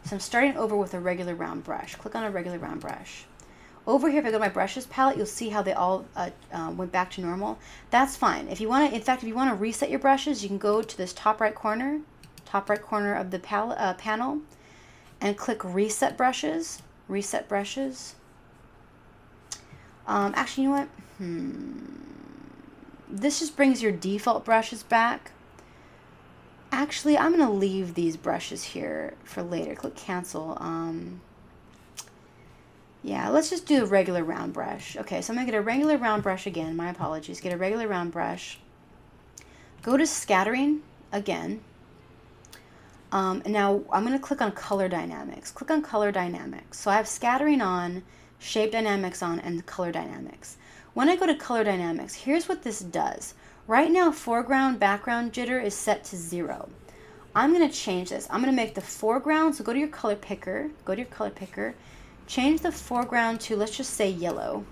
So I'm starting over with a regular round brush. Click on a regular round brush. Over here, if I go to my brushes palette, you'll see how they all went back to normal. That's fine. If you want to, in fact, if you want to reset your brushes, you can go to this top right corner of the palette, panel, and click Reset Brushes. Reset Brushes. Actually, you know what? This just brings your default brushes back. Actually, I'm going to leave these brushes here for later. Click Cancel. Yeah, let's just do a regular round brush. Okay, so I'm going to get a regular round brush again. My apologies. Get a regular round brush. Go to Scattering again. And now I'm going to click on Color Dynamics. Click on Color Dynamics. So I have Scattering on, Shape Dynamics on, and Color Dynamics. When I go to Color Dynamics, here's what this does. Right now, foreground, background jitter is set to 0. I'm going to change this. I'm going to make the foreground, so go to your color picker, change the foreground to, let's just say, yellow,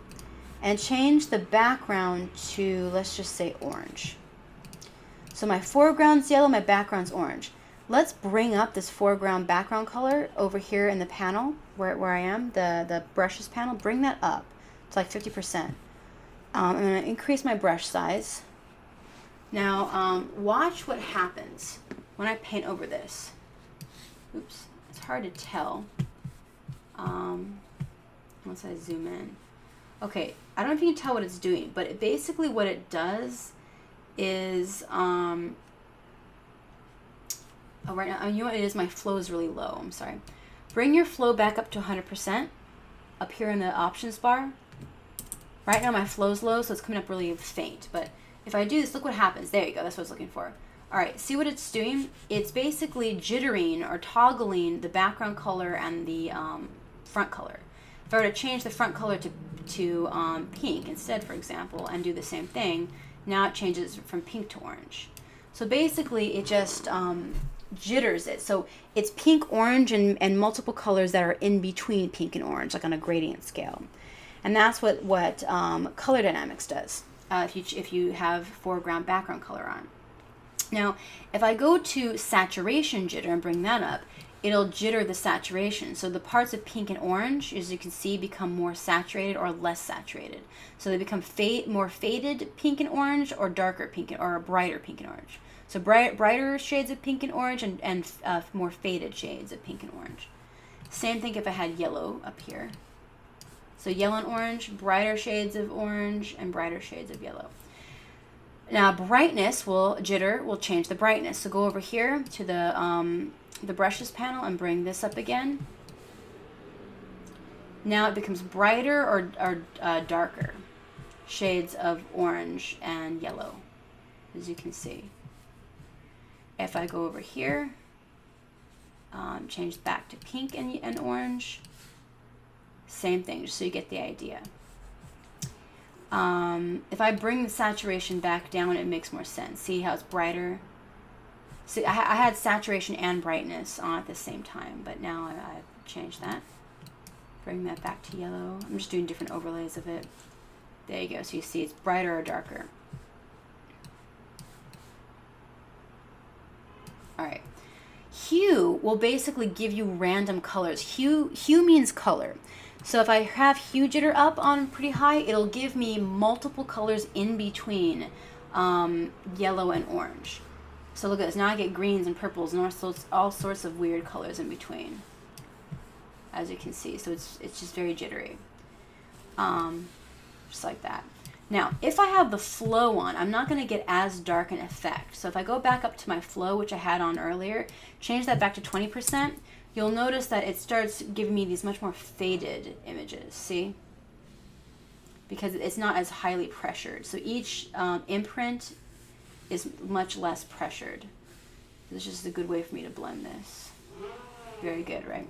and change the background to, let's just say, orange. So my foreground's yellow, my background's orange. Let's bring up this foreground background color over here in the panel where I am, the brushes panel. Bring that up to like 50%. I'm going to increase my brush size. Now, watch what happens when I paint over this. Oops, it's hard to tell once I zoom in. Okay, I don't know if you can tell what it's doing, but basically what it does is, oh, right now, you know what it is? My flow is really low. I'm sorry. Bring your flow back up to 100% up here in the options bar. Right now my flow's low, so it's coming up really faint. But if I do this, look what happens. There you go. That's what I was looking for. All right, see what it's doing? It's basically jittering or toggling the background color and the front color. If I were to change the front color to pink instead, for example, and do the same thing, now it changes from pink to orange. So basically it just jitters it. So it's pink, orange, and multiple colors that are in between pink and orange, like on a gradient scale. And that's what color dynamics does if you have foreground background color on. Now, if I go to saturation jitter and bring that up, it'll jitter the saturation. So the parts of pink and orange, as you can see, become more saturated or less saturated. So they become more faded pink and orange, or darker pink or brighter pink and orange. So brighter shades of pink and orange, and more faded shades of pink and orange. Same thing if I had yellow up here. So yellow and orange, brighter shades of orange and brighter shades of yellow. Now brightness will change the brightness. So go over here to the brushes panel and bring this up again. Now it becomes brighter or darker shades of orange and yellow, as you can see. If I go over here, change back to pink and orange, same thing, just so you get the idea. If I bring the saturation back down, it makes more sense. See how it's brighter? See, I had saturation and brightness on at the same time, but now I've changed that. Bring that back to yellow. I'm just doing different overlays of it. There you go. So you see it's brighter or darker. All right. Hue will basically give you random colors. Hue means color. So if I have hue jitter up on pretty high, it'll give me multiple colors in between yellow and orange. So look at this. Now I get greens and purples and all sorts of weird colors in between, as you can see. So it's just very jittery, just like that. Now, if I have the flow on, I'm not going to get as dark an effect. So if I go back up to my flow, which I had on earlier, change that back to 20%, you'll notice that it starts giving me these much more faded images, see? Because it's not as highly pressured. So each imprint is much less pressured. This is just a good way for me to blend this. Very good, right?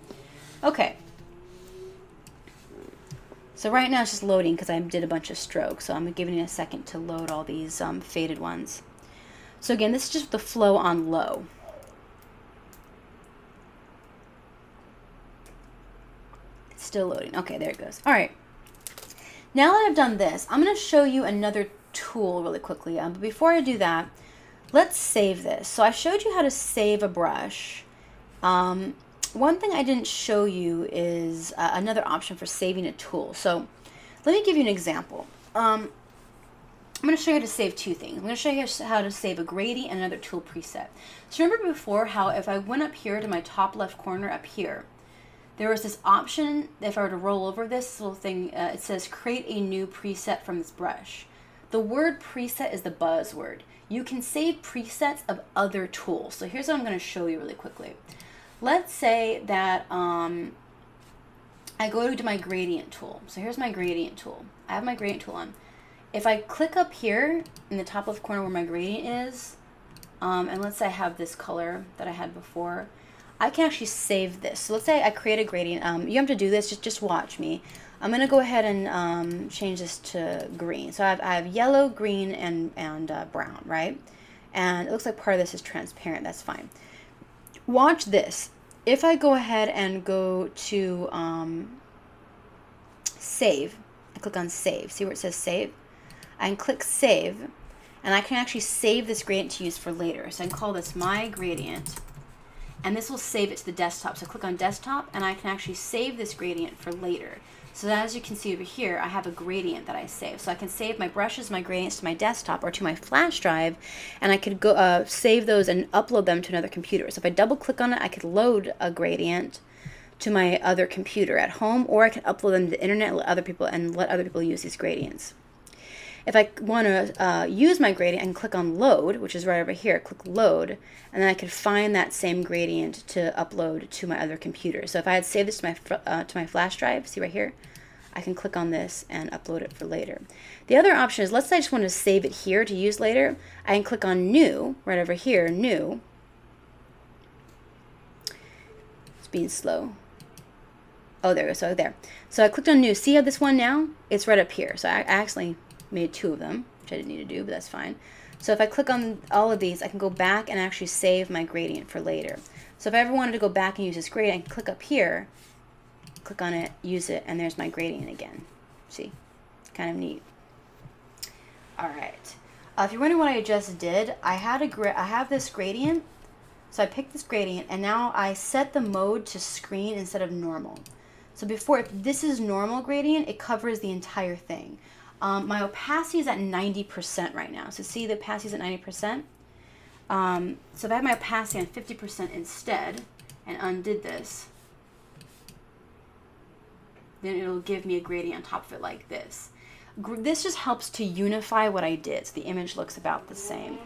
Okay. So right now it's just loading because I did a bunch of strokes. So I'm giving it a second to load all these faded ones. So again, this is just the flow on low. It's still loading. Okay, there it goes. All right. Now that I've done this, I'm going to show you another tool really quickly. But before I do that, let's save this. So I showed you how to save a brush. One thing I didn't show you is another option for saving a tool. So let me give you an example. I'm going to show you how to save two things. I'm going to show you how to save a gradient and another tool preset. So remember before how if I went up here to my top left corner up here, there was this option, if I were to roll over this little thing, it says create a new preset from this brush. The word preset is the buzzword. You can save presets of other tools. So here's what I'm going to show you really quickly. Let's say that I go to my gradient tool. So here's my gradient tool. I have my gradient tool on. If I click up here in the top left corner where my gradient is, and let's say I have this color that I had before, I can actually save this. So let's say I create a gradient. You have to do this, just watch me. I'm going to go ahead and change this to green. So I have yellow, green, and brown, right? And it looks like part of this is transparent. That's fine. Watch this. If I go ahead and go to save, I click on save. See where it says save? I can click save, and I can actually save this gradient to use for later. So I can call this my gradient, and this will save it to the desktop. So I click on desktop, and I can actually save this gradient for later. So as you can see over here, I have a gradient that I save. So I can save my brushes, my gradients to my desktop or to my flash drive, and I could go save those and upload them to another computer. So if I double click on it, I could load a gradient to my other computer at home, or I can upload them to the internet and let other people use these gradients. If I want to use my gradient, I can click on load, which is right over here, click load, and then I could find that same gradient to upload to my other computer. So if I had saved this to my flash drive, see right here, I can click on this and upload it for later. The other option is, let's say I just want to save it here to use later, I can click on new, right over here, new. It's being slow. Oh, there we go, so there. So I clicked on new. See how this one now? It's right up here. So I actually made 2 of them, which I didn't need to do, but that's fine. So if I click on all of these, I can go back and actually save my gradient for later. So if I ever wanted to go back and use this gradient, I can click up here, click on it, use it, and there's my gradient again. See? Kind of neat. All right. If you're wondering what I just did, I have this gradient. So I picked this gradient, and now I set the mode to screen instead of normal. So before, if this is normal gradient, it covers the entire thing. My opacity is at 90% right now. So see the opacity is at 90%? So if I have my opacity on 50% instead and undid this, then it'll give me a gradient on top of it like this. This just helps to unify what I did, so the image looks about the same.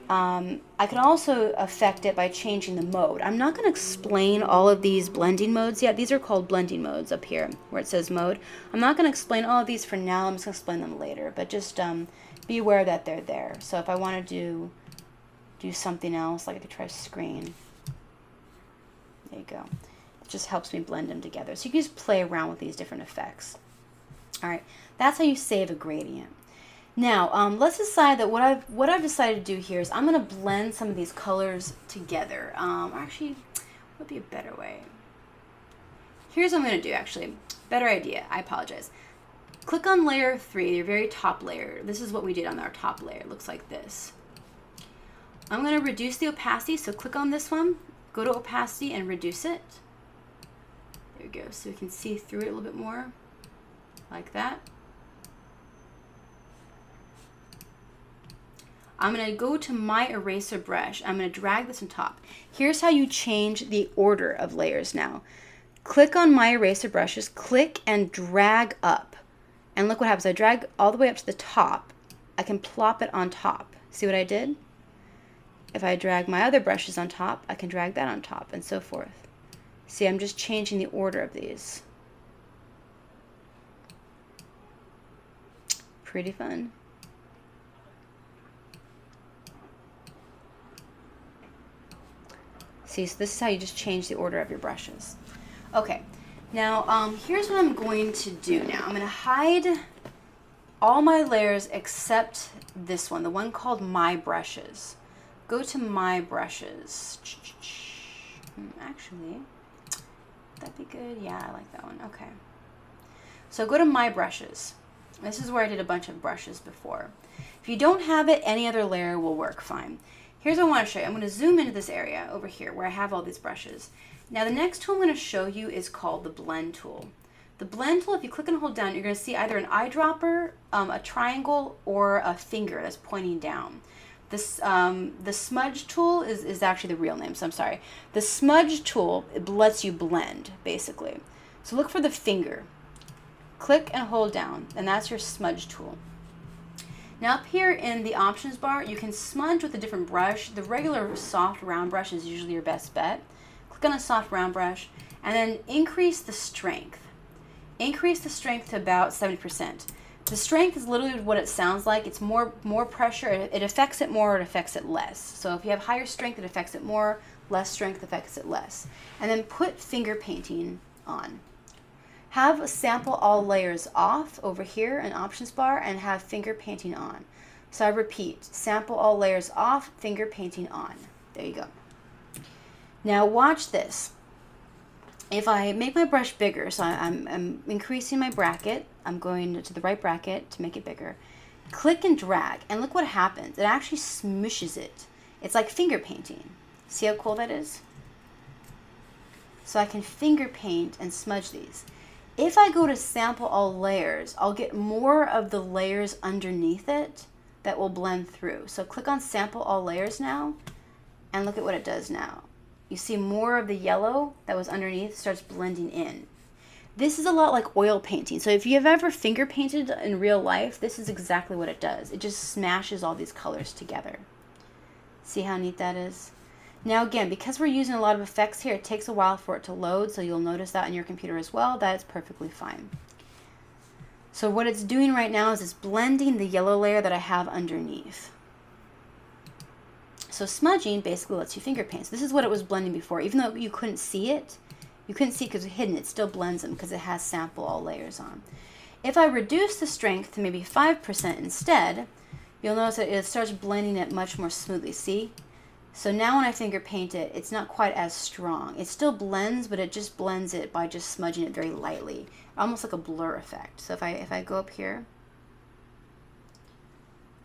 I can also affect it by changing the mode. I'm not going to explain all of these blending modes yet. These are called blending modes up here where it says mode. I'm not going to explain all of these for now. I'm just going to explain them later. But just be aware that they're there. So if I want to do something else, like I could try screen. There you go. It just helps me blend them together. So you can just play around with these different effects. All right, that's how you save a gradient. Now, let's decide that what I've decided to do here is I'm going to blend some of these colors together. Actually, what would be a better way? Here's what I'm going to do, actually. Better idea. I apologize. Click on layer 3, your very top layer. This is what we did on our top layer. It looks like this. I'm going to reduce the opacity, so click on this one, go to opacity and reduce it. There we go, so we can see through it a little bit more, like that. I'm going to go to my eraser brush. I'm going to drag this on top. Here's how you change the order of layers now. Click on my eraser brushes, click and drag up. And look what happens. I drag all the way up to the top. I can plop it on top. See what I did? If I drag my other brushes on top, I can drag that on top and so forth. See, I'm just changing the order of these. Pretty fun. See, so this is how you just change the order of your brushes. Okay, now here's what I'm going to do now. I'm going to hide all my layers except this one, the one called My Brushes. Go to My Brushes. Actually, that'd be good. Yeah, I like that one. Okay. So go to My Brushes. This is where I did a bunch of brushes before. If you don't have it, any other layer will work fine. Here's what I want to show you. I'm going to zoom into this area over here where I have all these brushes. Now the next tool I'm going to show you is called the Blend tool. The Blend tool, if you click and hold down, you're going to see either an eyedropper, a triangle, or a finger that's pointing down. This, the Smudge tool is actually the real name, so I'm sorry. The Smudge tool, it lets you blend, basically. So look for the finger. Click and hold down, and that's your Smudge tool. Now up here in the options bar, you can smudge with a different brush. The regular soft round brush is usually your best bet. Click on a soft round brush and then increase the strength. Increase the strength to about 70%. The strength is literally what it sounds like. It's more pressure. It affects it more, it affects it less. So if you have higher strength, it affects it more. Less strength affects it less. And then put finger painting on. Have sample all layers off over here in options bar and have finger painting on. So I repeat, sample all layers off, finger painting on. There you go. Now watch this. If I make my brush bigger, so I'm increasing my bracket, I'm going to the right bracket to make it bigger. Click and drag, and look what happens. It actually smushes it. It's like finger painting. See how cool that is? So I can finger paint and smudge these. If I go to sample all layers, I'll get more of the layers underneath it that will blend through. So click on sample all layers now, and look at what it does now. you see more of the yellow that was underneath starts blending in. This is a lot like oil painting. So if you have ever finger painted in real life, this is exactly what it does. It just smashes all these colors together. See how neat that is? Now again, because we're using a lot of effects here, it takes a while for it to load, so you'll notice that on your computer as well. That is perfectly fine. So what it's doing right now is it's blending the yellow layer that I have underneath. So smudging basically lets you finger paint. So this is what it was blending before. Even though you couldn't see it, because it's hidden, it still blends them because it has sample all layers on. If I reduce the strength to maybe 5% instead, you'll notice that it starts blending it much more smoothly. See? So now when I finger paint it, it's not quite as strong. It still blends, but it just blends it by just smudging it very lightly, almost like a blur effect. So if I go up here,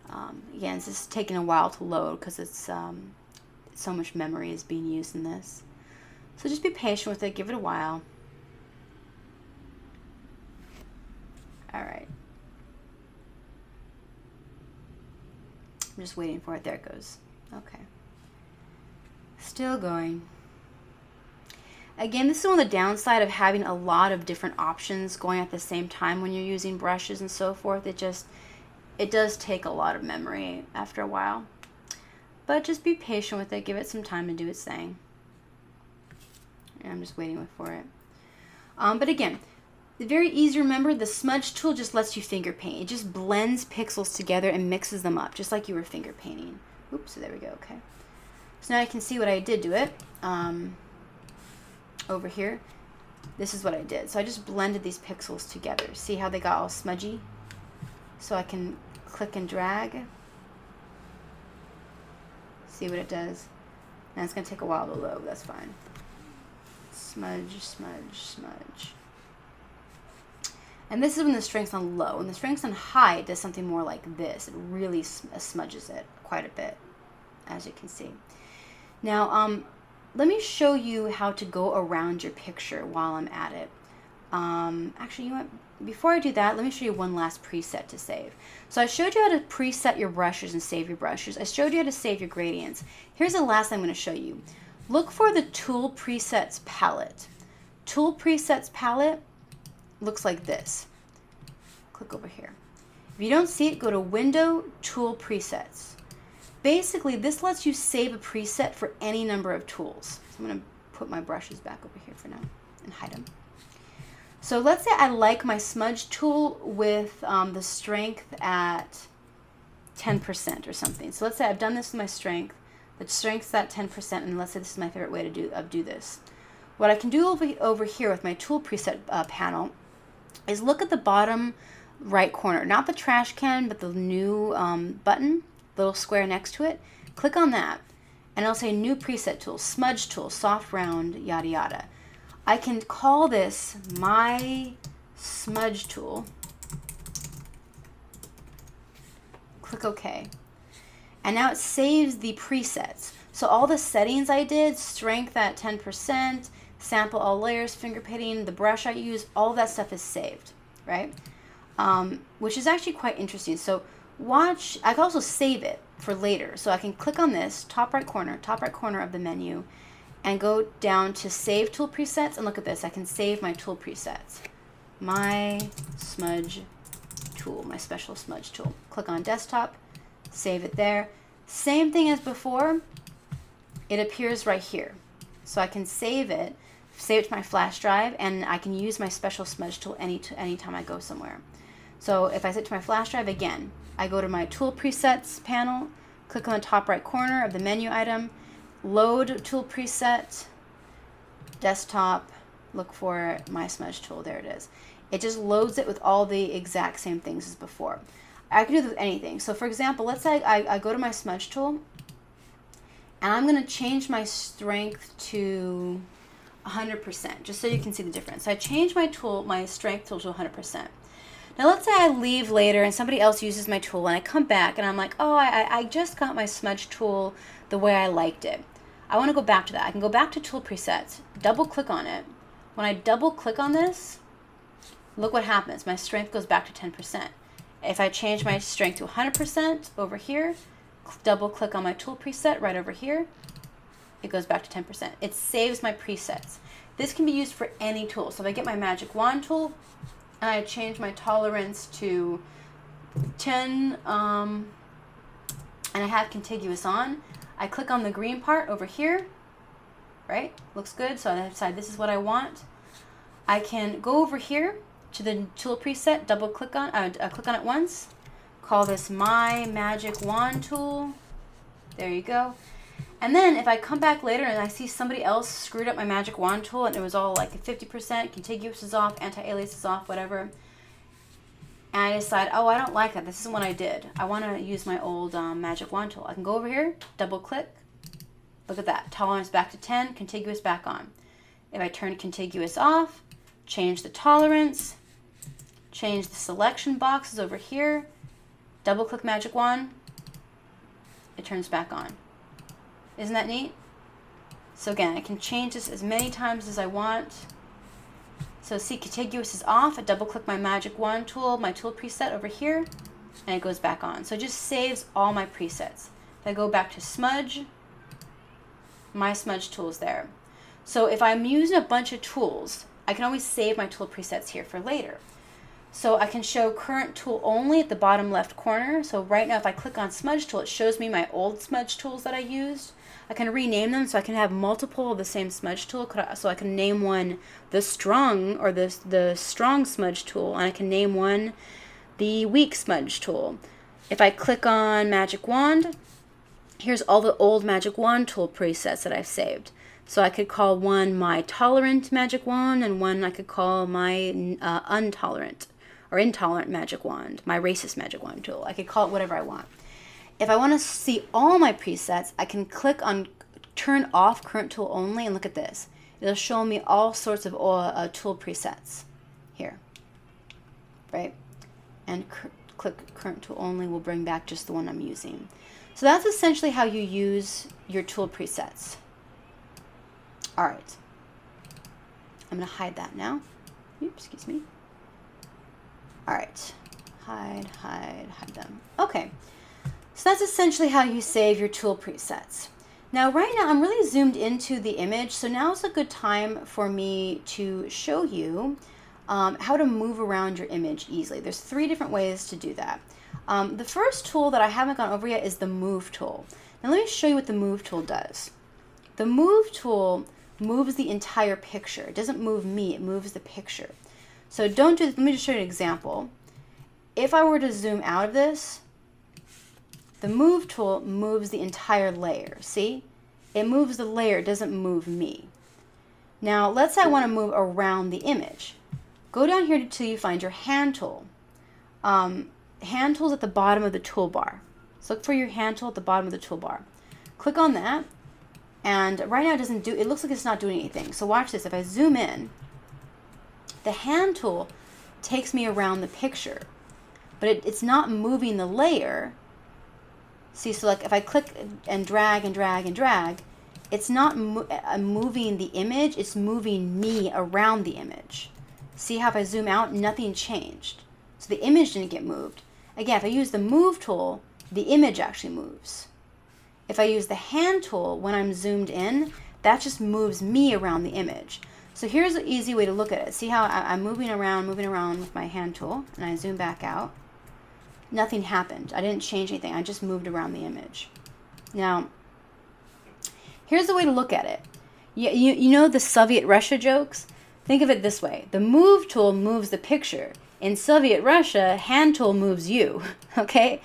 again, this is taking a while to load because it's so much memory is being used in this. So just be patient with it, give it a while. All right. I'm just waiting for it. There it goes. Okay. Still going. Again, this is one of the downside of having a lot of different options going at the same time when you're using brushes and so forth. It does take a lot of memory after a while. But just be patient with it. Give it some time to do its thing. And I'm just waiting for it. But again, very easy to remember. The smudge tool just lets you finger paint. It just blends pixels together and mixes them up, just like you were finger painting. Oops, so there we go, okay. So now you can see what I did to it. Over here, this is what I did. So I just blended these pixels together. See how they got all smudgy? So I can click and drag. See what it does. Now it's going to take a while to load. That's fine. Smudge, smudge, smudge. And this is when the strength's on low. When the strength's on high, it does something more like this. It really smudges it quite a bit, as you can see. Now, let me show you how to go around your picture while I'm at it. Actually, you know what? Before I do that, let me show you one last preset to save. So I showed you how to preset your brushes and save your brushes. I showed you how to save your gradients. Here's the last thing I'm going to show you. Look for the Tool Presets palette. Tool Presets palette looks like this. Click over here. If you don't see it, go to Window, Tool Presets. Basically, this lets you save a preset for any number of tools. So I'm going to put my brushes back over here for now and hide them. So let's say I like my smudge tool with the strength at 10% or something. So let's say I've done this with my strength. The strength's at 10%, and let's say this is my favorite way to do this. What I can do over here with my tool preset panel is look at the bottom right corner, not the trash can, but the new button, little square next to it. Click on that, and it'll say new preset tool, smudge tool, soft round, yada yada. I can call this my smudge tool. Click OK. And now it saves the presets. So all the settings I did, strength at 10%, sample all layers, finger painting, the brush I use, all that stuff is saved, right? Which is actually quite interesting. So watch, I can also save it for later. So I can click on this, top right corner of the menu, and go down to Save Tool Presets, and look at this. I can save my tool presets. My smudge tool, my special smudge tool. Click on Desktop, save it there. Same thing as before, it appears right here. So I can save it to my flash drive, and I can use my special smudge tool anytime I go somewhere. So if I save it to my flash drive, again, I go to my Tool Presets panel, click on the top right corner of the menu item, load tool preset, desktop, look for my smudge tool, there it is. It just loads it with all the exact same things as before. I can do this with anything. So for example, let's say I go to my smudge tool, and I'm going to change my strength to 100%, just so you can see the difference. So I change my strength tool to 100%. Now let's say I leave later and somebody else uses my tool, and I come back and I'm like, oh, I just got my smudge tool the way I liked it. I want to go back to that. I can go back to Tool Presets, double click on it. When I double click on this, look what happens. My strength goes back to 10%. If I change my strength to 100% over here, double click on my tool preset right over here, it goes back to 10%. It saves my presets. This can be used for any tool. So if I get my magic wand tool and I change my tolerance to 10, and I have contiguous on, I click on the green part over here, right? Looks good. So I decide this is what I want. I can go over here to the tool preset, double click on, click on it once, call this my magic wand tool. There you go. And then if I come back later and I see somebody else screwed up my magic wand tool and it was all like 50%, contiguous is off, anti-alias is off, whatever, and I decide, oh, I don't like that. This isn't what I did. I want to use my old magic wand tool. I can go over here, double click. Look at that. Tolerance back to 10, contiguous back on. If I turn contiguous off, change the tolerance, change the selection boxes over here, double click magic wand, it turns back on. Isn't that neat? So again, I can change this as many times as I want. So see, contiguous is off. I double click my magic wand tool, my tool preset over here, and it goes back on. So it just saves all my presets. If I go back to smudge, my smudge tool is there. So if I'm using a bunch of tools, I can always save my tool presets here for later. So I can show current tool only at the bottom left corner. So right now if I click on smudge tool, it shows me my old smudge tools that I used. I can rename them so I can have multiple of the same smudge tool. So I can name one the strong or the strong smudge tool, and I can name one the weak smudge tool. If I click on magic wand, here's all the old magic wand tool presets that I've saved. So I could call one my tolerant magic wand, and one I could call my intolerant magic wand, my racist magic wand tool. I could call it whatever I want. If I want to see all my presets, I can click on turn off current tool only, and look at this. It'll show me all sorts of tool presets here, right? And click current tool only will bring back just the one I'm using. So that's essentially how you use your tool presets. All right, I'm going to hide that now. Oops, excuse me. All right, hide them. Okay. So that's essentially how you save your tool presets. Now right now I'm really zoomed into the image, so now is a good time for me to show you how to move around your image easily. There's 3 different ways to do that. The first tool that I haven't gone over yet is the move tool. Now let me show you what the move tool does. The move tool moves the entire picture. It doesn't move me, it moves the picture. So don't do this. Let me just show you an example. If I were to zoom out of this, the move tool moves the entire layer. See? It moves the layer, it doesn't move me. Now, let's say I want to move around the image. Go down here until you find your hand tool. Hand tool's at the bottom of the toolbar. So look for your hand tool at the bottom of the toolbar. Click on that, and right now it looks like it's not doing anything. So watch this. If I zoom in, the hand tool takes me around the picture, but it's not moving the layer. See, so like if I click and drag and drag and drag, it's not moving the image, it's moving me around the image. See how if I zoom out, nothing changed. So the image didn't get moved. Again, if I use the move tool, the image actually moves. If I use the hand tool when I'm zoomed in, that just moves me around the image. So here's an easy way to look at it. See how I'm moving around with my hand tool, and I zoom back out. Nothing happened. I didn't change anything. I just moved around the image. Now, here's the way to look at it. You know the Soviet Russia jokes? Think of it this way. The move tool moves the picture. In Soviet Russia, hand tool moves you. Okay?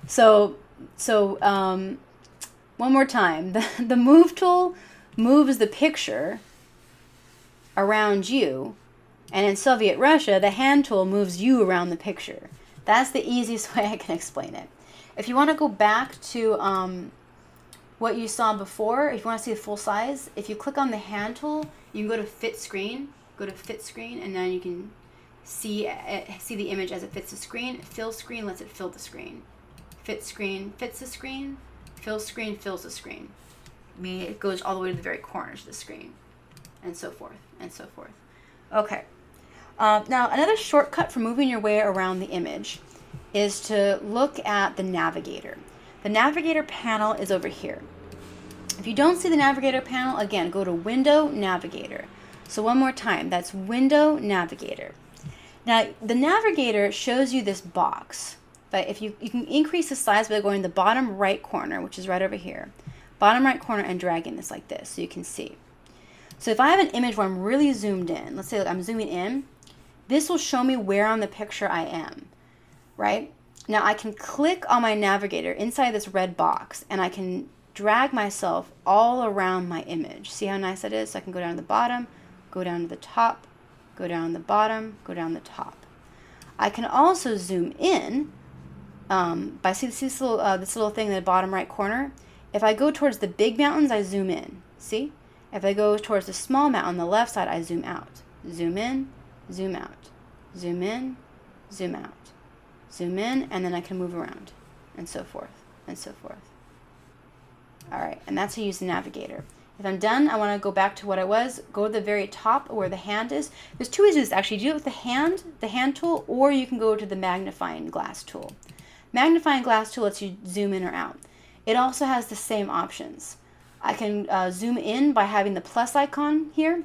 So one more time. The move tool moves the picture around you. And in Soviet Russia, the hand tool moves you around the picture. That's the easiest way I can explain it. If you want to go back to what you saw before, if you want to see the full size, if you click on the hand tool, you can go to fit screen. Go to fit screen, and then you can see the image as it fits the screen. Fill screen lets it fill the screen. Fit screen fits the screen. Fill screen fills the screen. I mean, it goes all the way to the very corners of the screen, and so forth, and so forth. Okay. Now, another shortcut for moving your way around the image is to look at the navigator. The navigator panel is over here. If you don't see the Navigator panel, again, go to Window, Navigator. So one more time, that's Window, Navigator. Now, the Navigator shows you this box, but if you can increase the size by going to the bottom right corner, which is right over here, bottom right corner, and dragging this like this so you can see. So if I have an image where I'm really zoomed in, let's say I'm zooming in, this will show me where on the picture I am, right? Now I can click on my Navigator inside this red box and I can drag myself all around my image. See how nice that is? So I can go down to the bottom, go down to the top, go down the bottom, go down the top. I can also zoom in by this little thing in the bottom right corner. If I go towards the big mountains, I zoom in. See? If I go towards the small mountain on the left side, I zoom out. Zoom in, zoom out. Zoom in, zoom out. Zoom in, and then I can move around, and so forth, and so forth. All right, and that's how you use the Navigator. If I'm done, I want to go back to what I was. Go to the very top where the hand is. There's two ways to do this, actually. Do it with the hand tool, or you can go to the magnifying glass tool. Magnifying glass tool lets you zoom in or out. It also has the same options. I can zoom in by having the plus icon here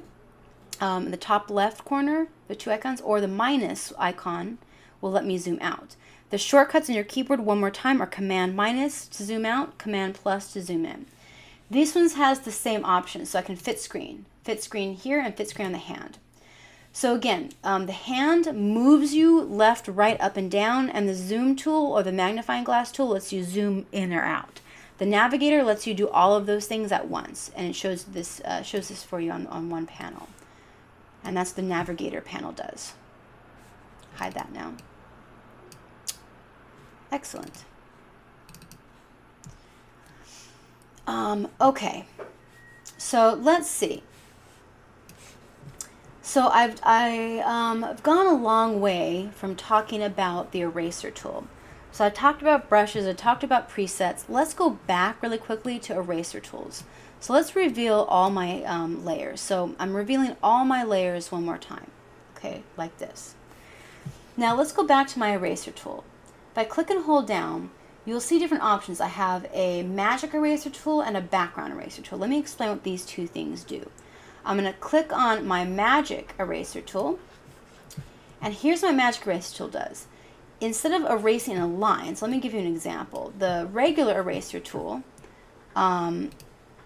in the top left corner, the two icons, or the minus icon will let me zoom out. The shortcuts in your keyboard, one more time, are Command minus to zoom out, Command plus to zoom in. This one has the same options, so I can fit screen here and fit screen on the hand. So again, the hand moves you left, right, up, and down, and the zoom tool or the magnifying glass tool lets you zoom in or out. The Navigator lets you do all of those things at once, and it shows this for you on one panel. And that's what the Navigator panel does. Hide that now. Excellent. Okay, so let's see. So I've gone a long way from talking about the eraser tool. So I talked about brushes, I talked about presets. Let's go back really quickly to eraser tools. So let's reveal all my layers. So I'm revealing all my layers one more time, okay, like this. Now let's go back to my eraser tool. If I click and hold down, you'll see different options. I have a magic eraser tool and a background eraser tool. Let me explain what these two things do. I'm going to click on my magic eraser tool, and here's what my magic eraser tool does. Instead of erasing a line, so let me give you an example. The regular eraser tool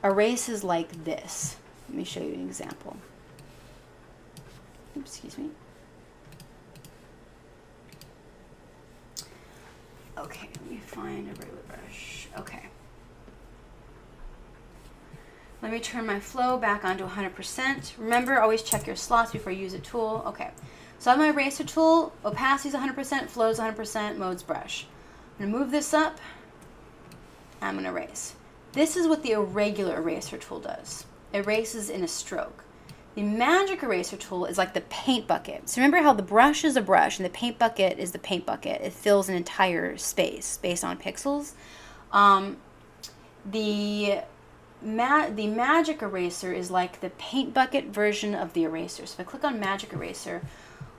erases like this. Let me show you an example. Oops, excuse me. Okay, let me find a regular brush. Okay. Let me turn my flow back onto 100%. Remember, always check your slots before you use a tool. Okay. So I have my eraser tool, opacity is 100%, flow is 100%, mode's brush. I'm going to move this up, I'm going to erase. This is what the irregular eraser tool does. It erases in a stroke. The magic eraser tool is like the paint bucket. So remember how the brush is a brush and the paint bucket is the paint bucket. It fills an entire space based on pixels. The magic eraser is like the paint bucket version of the eraser. So if I click on magic eraser,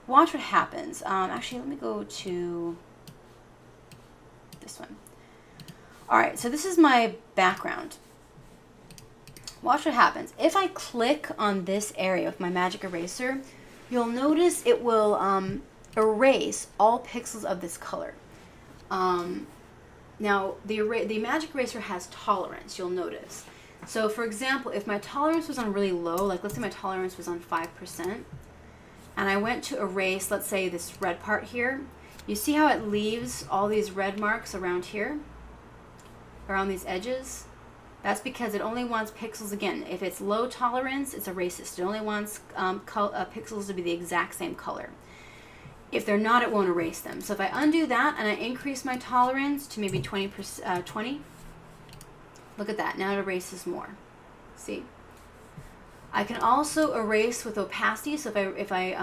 watch what happens. Actually, let me go to this one. All right, so this is my background. Watch what happens. If I click on this area with my magic eraser, you'll notice it will erase all pixels of this color. Now, the magic eraser has tolerance, you'll notice. So for example, if my tolerance was on really low, like let's say my tolerance was on 5%, and I went to erase, let's say this red part here, you see how it leaves all these red marks around here, around these edges? That's because it only wants pixels, again, if it's low tolerance, it's erases. It only wants pixels to be the exact same color. If they're not, it won't erase them. So if I undo that and I increase my tolerance to maybe 20, look at that, now it erases more. See? I can also erase with opacity. So if I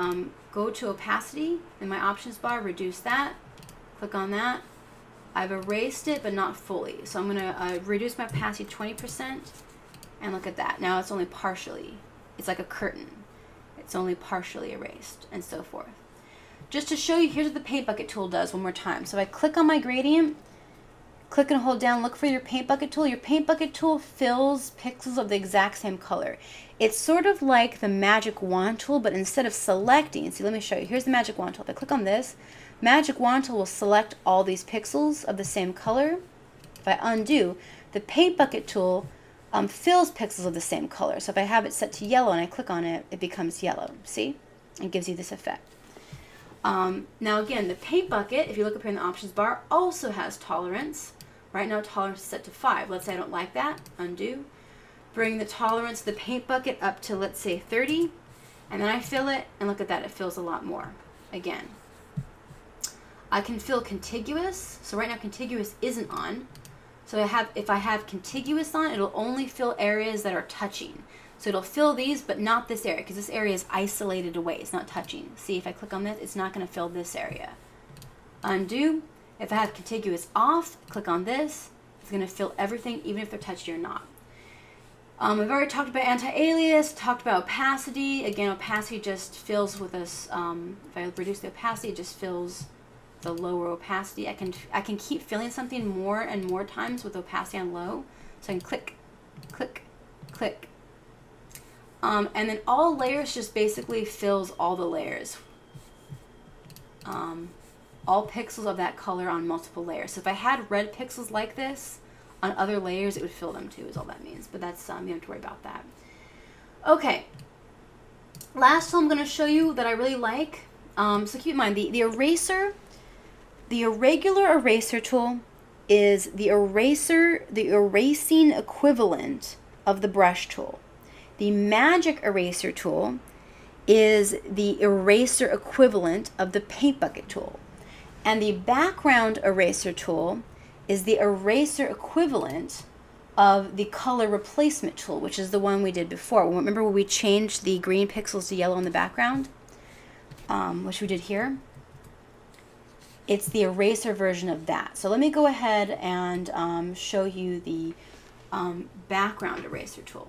go to opacity in my options bar, reduce that, click on that, I've erased it, but not fully. So I'm going to reduce my opacity to 20%, and look at that. Now it's only partially. It's like a curtain. It's only partially erased, and so forth. Just to show you, here's what the paint bucket tool does one more time. So if I click on my gradient, click and hold down, look for your paint bucket tool. Your paint bucket tool fills pixels of the exact same color. It's sort of like the magic wand tool, but instead of selecting, see, let me show you. Here's the magic wand tool. If I click on this, magic wand tool will select all these pixels of the same color. If I undo, the paint bucket tool fills pixels of the same color. So if I have it set to yellow and I click on it, it becomes yellow. See? It gives you this effect. Now again, the paint bucket, if you look up here in the options bar, also has tolerance. Right now tolerance is set to 5. Let's say I don't like that. Undo. Bring the tolerance of the paint bucket up to, let's say, 30. And then I fill it, and look at that, it fills a lot more. Again. I can fill contiguous. So right now contiguous isn't on. So if I have contiguous on, it'll only fill areas that are touching. So it'll fill these, but not this area, because this area is isolated away. It's not touching. See, if I click on this, it's not going to fill this area. Undo. If I have contiguous off, click on this. It's going to fill everything, even if they're touchy or not. We've already talked about anti-alias, talked about opacity. Again, opacity just fills with us. If I reduce the opacity, it just fills the lower opacity. I can keep filling something more and more times with opacity on low. So I can click, click, click. And then all layers just basically fills all the layers. All pixels of that color on multiple layers. So if I had red pixels like this on other layers, it would fill them too, is all that means. But that's, you don't have to worry about that. Okay. Last tool I'm going to show you that I really like. So keep in mind, the eraser, the irregular eraser tool is the erasing equivalent of the brush tool. The magic eraser tool is the eraser equivalent of the paint bucket tool. And the background eraser tool is the eraser equivalent of the color replacement tool, which is the one we did before. Remember when we changed the green pixels to yellow in the background, which we did here? It's the eraser version of that. So let me go ahead and show you the background eraser tool.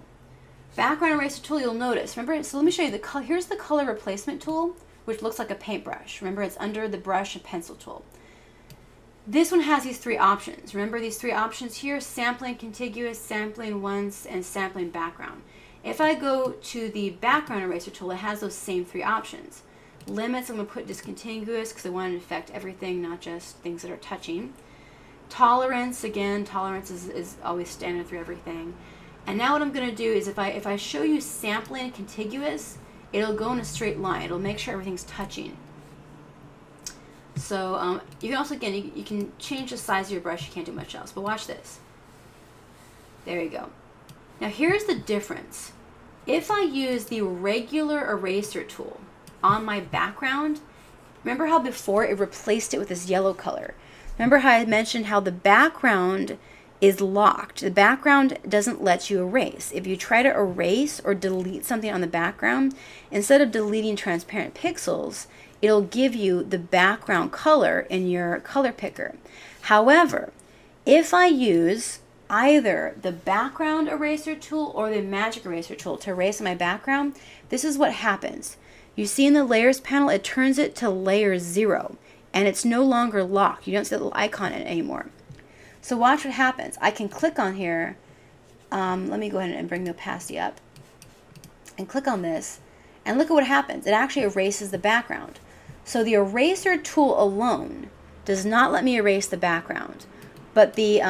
Background eraser tool, you'll notice, remember, so let me show you here's the color replacement tool, which looks like a paintbrush. Remember, it's under the brush and pencil tool. This one has these 3 options. Remember these 3 options here: sampling contiguous, sampling once, and sampling background. If I go to the background eraser tool, it has those same 3 options. Limits, I'm going to put discontinuous because I want to affect everything, not just things that are touching. Tolerance, again, tolerance is always standard through everything. And now what I'm going to do is if I show you sampling contiguous, it'll go in a straight line. It'll make sure everything's touching. So you can also, again, you can change the size of your brush. You can't do much else. But watch this. There you go. Now here's the difference. If I use the regular eraser tool on my background, remember how before it replaced it with this yellow color? Remember how I mentioned how the background is locked. The background doesn't let you erase. If you try to erase or delete something on the background, instead of deleting transparent pixels, it'll give you the background color in your color picker. However, if I use either the background eraser tool or the magic eraser tool to erase my background, this is what happens. You see in the layers panel, it turns it to layer 0, and it's no longer locked. You don't see that little icon in it anymore. So watch what happens. I can click on here. Let me go ahead and bring the opacity up and click on this, and look at what happens. It actually erases the background. So the eraser tool alone does not let me erase the background, but the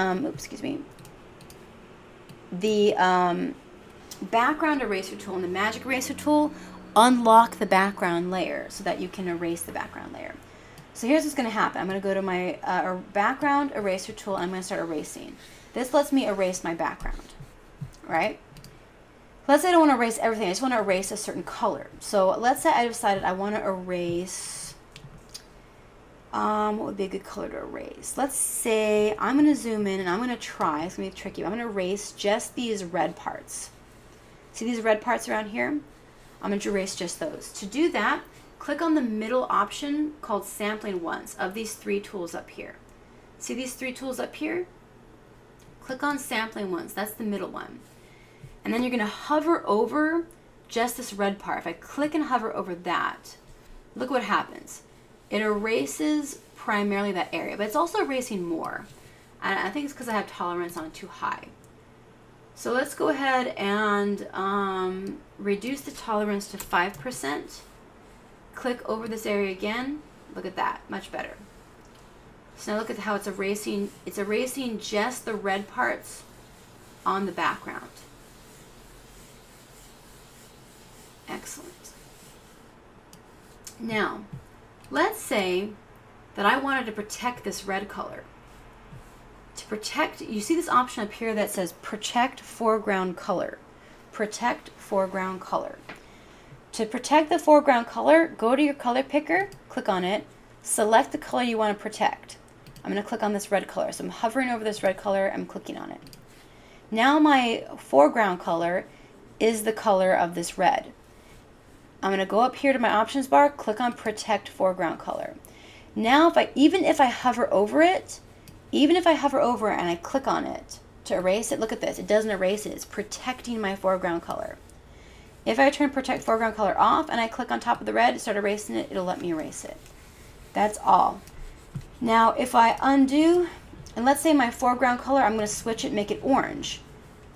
the background eraser tool and the magic eraser tool unlock the background layer so that you can erase the background layer. So here's what's going to happen. I'm going to go to my background eraser tool, and I'm going to start erasing. This lets me erase my background, right? Let's say I don't want to erase everything. I just want to erase a certain color. So let's say I decided I want to erase, what would be a good color to erase? Let's say I'm going to zoom in, and I'm going to try, it's going to be tricky, but I'm going to erase just these red parts. See these red parts around here? I'm going to erase just those. To do that, click on the middle option called Sampling Once of these 3 tools up here. See these 3 tools up here? Click on Sampling Once. That's the middle one. And then you're going to hover over just this red part. If I click and hover over that, look what happens. It erases primarily that area, but it's also erasing more. And I think it's because I have tolerance on too high. So let's go ahead and reduce the tolerance to 5%. Click over this area again. Look at that, much better. So now look at how it's erasing. It's erasing just the red parts on the background. Excellent. Now, let's say that I wanted to protect this red color. To protect, you see this option up here that says protect foreground color. Protect foreground color. To protect the foreground color, go to your color picker, click on it, select the color you want to protect. I'm going to click on this red color. So I'm hovering over this red color, I'm clicking on it. Now my foreground color is the color of this red. I'm going to go up here to my options bar, click on protect foreground color. Now even if I hover over it, and I click on it to erase it, look at this, it doesn't erase it, it's protecting my foreground color. If I turn protect foreground color off and I click on top of the red, start erasing it, it'll let me erase it. That's all. Now if I undo, and let's say my foreground color, I'm going to switch it, make it orange,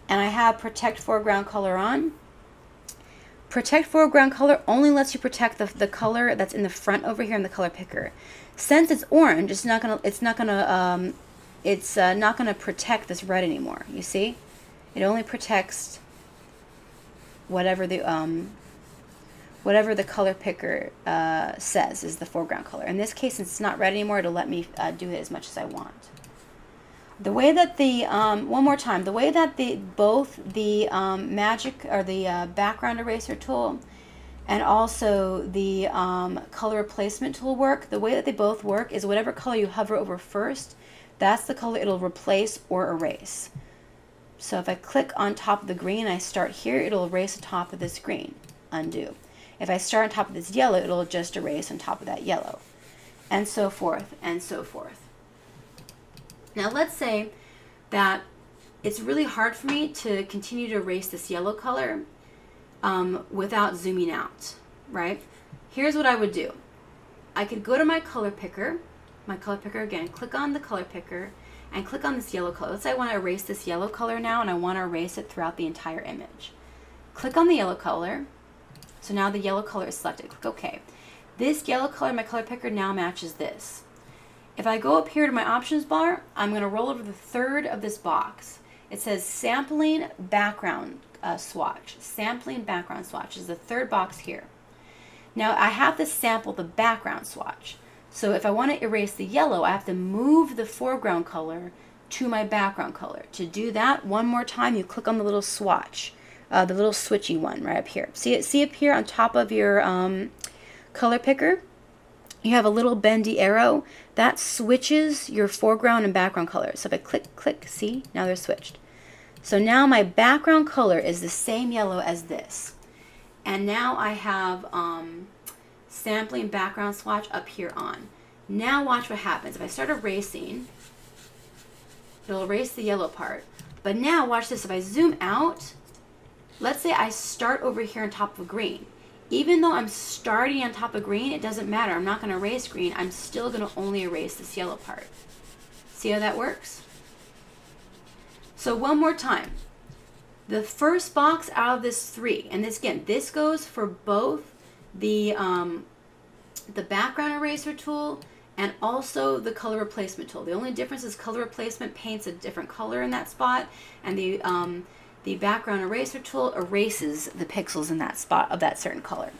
and I have protect foreground color on. Protect foreground color only lets you protect the color that's in the front over here in the color picker. Since it's orange, it's not gonna protect this red anymore. You see, it only protects whatever the color picker says is the foreground color. In this case, since it's not red anymore, it'll let me do it as much as I want. The way that one more time, the way that both the magic or the background eraser tool and also the color replacement tool work, the way that they both work is whatever color you hover over first, that's the color it'll replace or erase. So if I click on top of the green and I start here, it'll erase the top of this green, undo. If I start on top of this yellow, it'll just erase on top of that yellow, and so forth and so forth. Now let's say that it's really hard for me to continue to erase this yellow color without zooming out, right? Here's what I would do. I could go to my color picker again, click on the color picker, and click on this yellow color. Let's say I want to erase this yellow color now, and I want to erase it throughout the entire image. Click on the yellow color. So now the yellow color is selected. Click OK. This yellow color in my color picker now matches this. If I go up here to my options bar, I'm going to roll over the third of this box. It says sampling background swatch. Sampling background swatch is the third box here. Now I have to sample the background swatch. So if I want to erase the yellow, I have to move the foreground color to my background color. To do that, one more time, you click on the little swatch, the little switchy one right up here. See up here on top of your color picker? You have a little bendy arrow that switches your foreground and background color. So if I click, see, now they're switched. So now my background color is the same yellow as this. And now I have sampling background swatch up here on. Now watch what happens. If I start erasing, it'll erase the yellow part. But now watch this. If I zoom out, let's say I start over here on top of green. Even though I'm starting on top of green, it doesn't matter. I'm not going to erase green. I'm still going to only erase this yellow part. See how that works? So one more time. The first box out of this three, and this again, this goes for both the background eraser tool and also the color replacement tool. The only difference is color replacement paints a different color in that spot, and the background eraser tool erases the pixels in that spot of that certain color.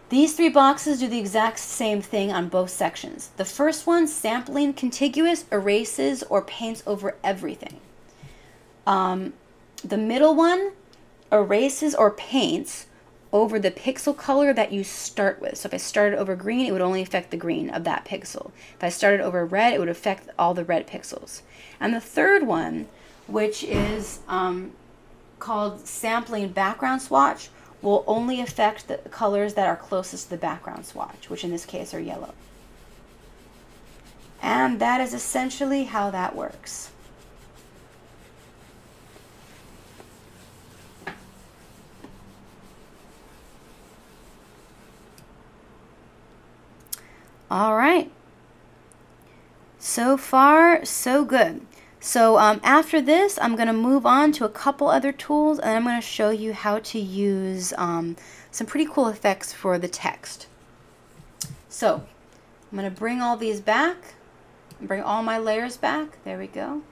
These three boxes do the exact same thing on both sections. The first one, sampling contiguous, erases or paints over everything. The middle one erases or paints over the pixel color that you start with. So if I started over green, it would only affect the green of that pixel. If I started over red, it would affect all the red pixels. And the third one, which is called sampling background swatch, will only affect the colors that are closest to the background swatch, which in this case are yellow. And that is essentially how that works. All right. So far, so good. So after this, I'm going to move on to a couple other tools, and I'm going to show you how to use some pretty cool effects for the text. So I'm going to bring all these back, bring all my layers back. There we go.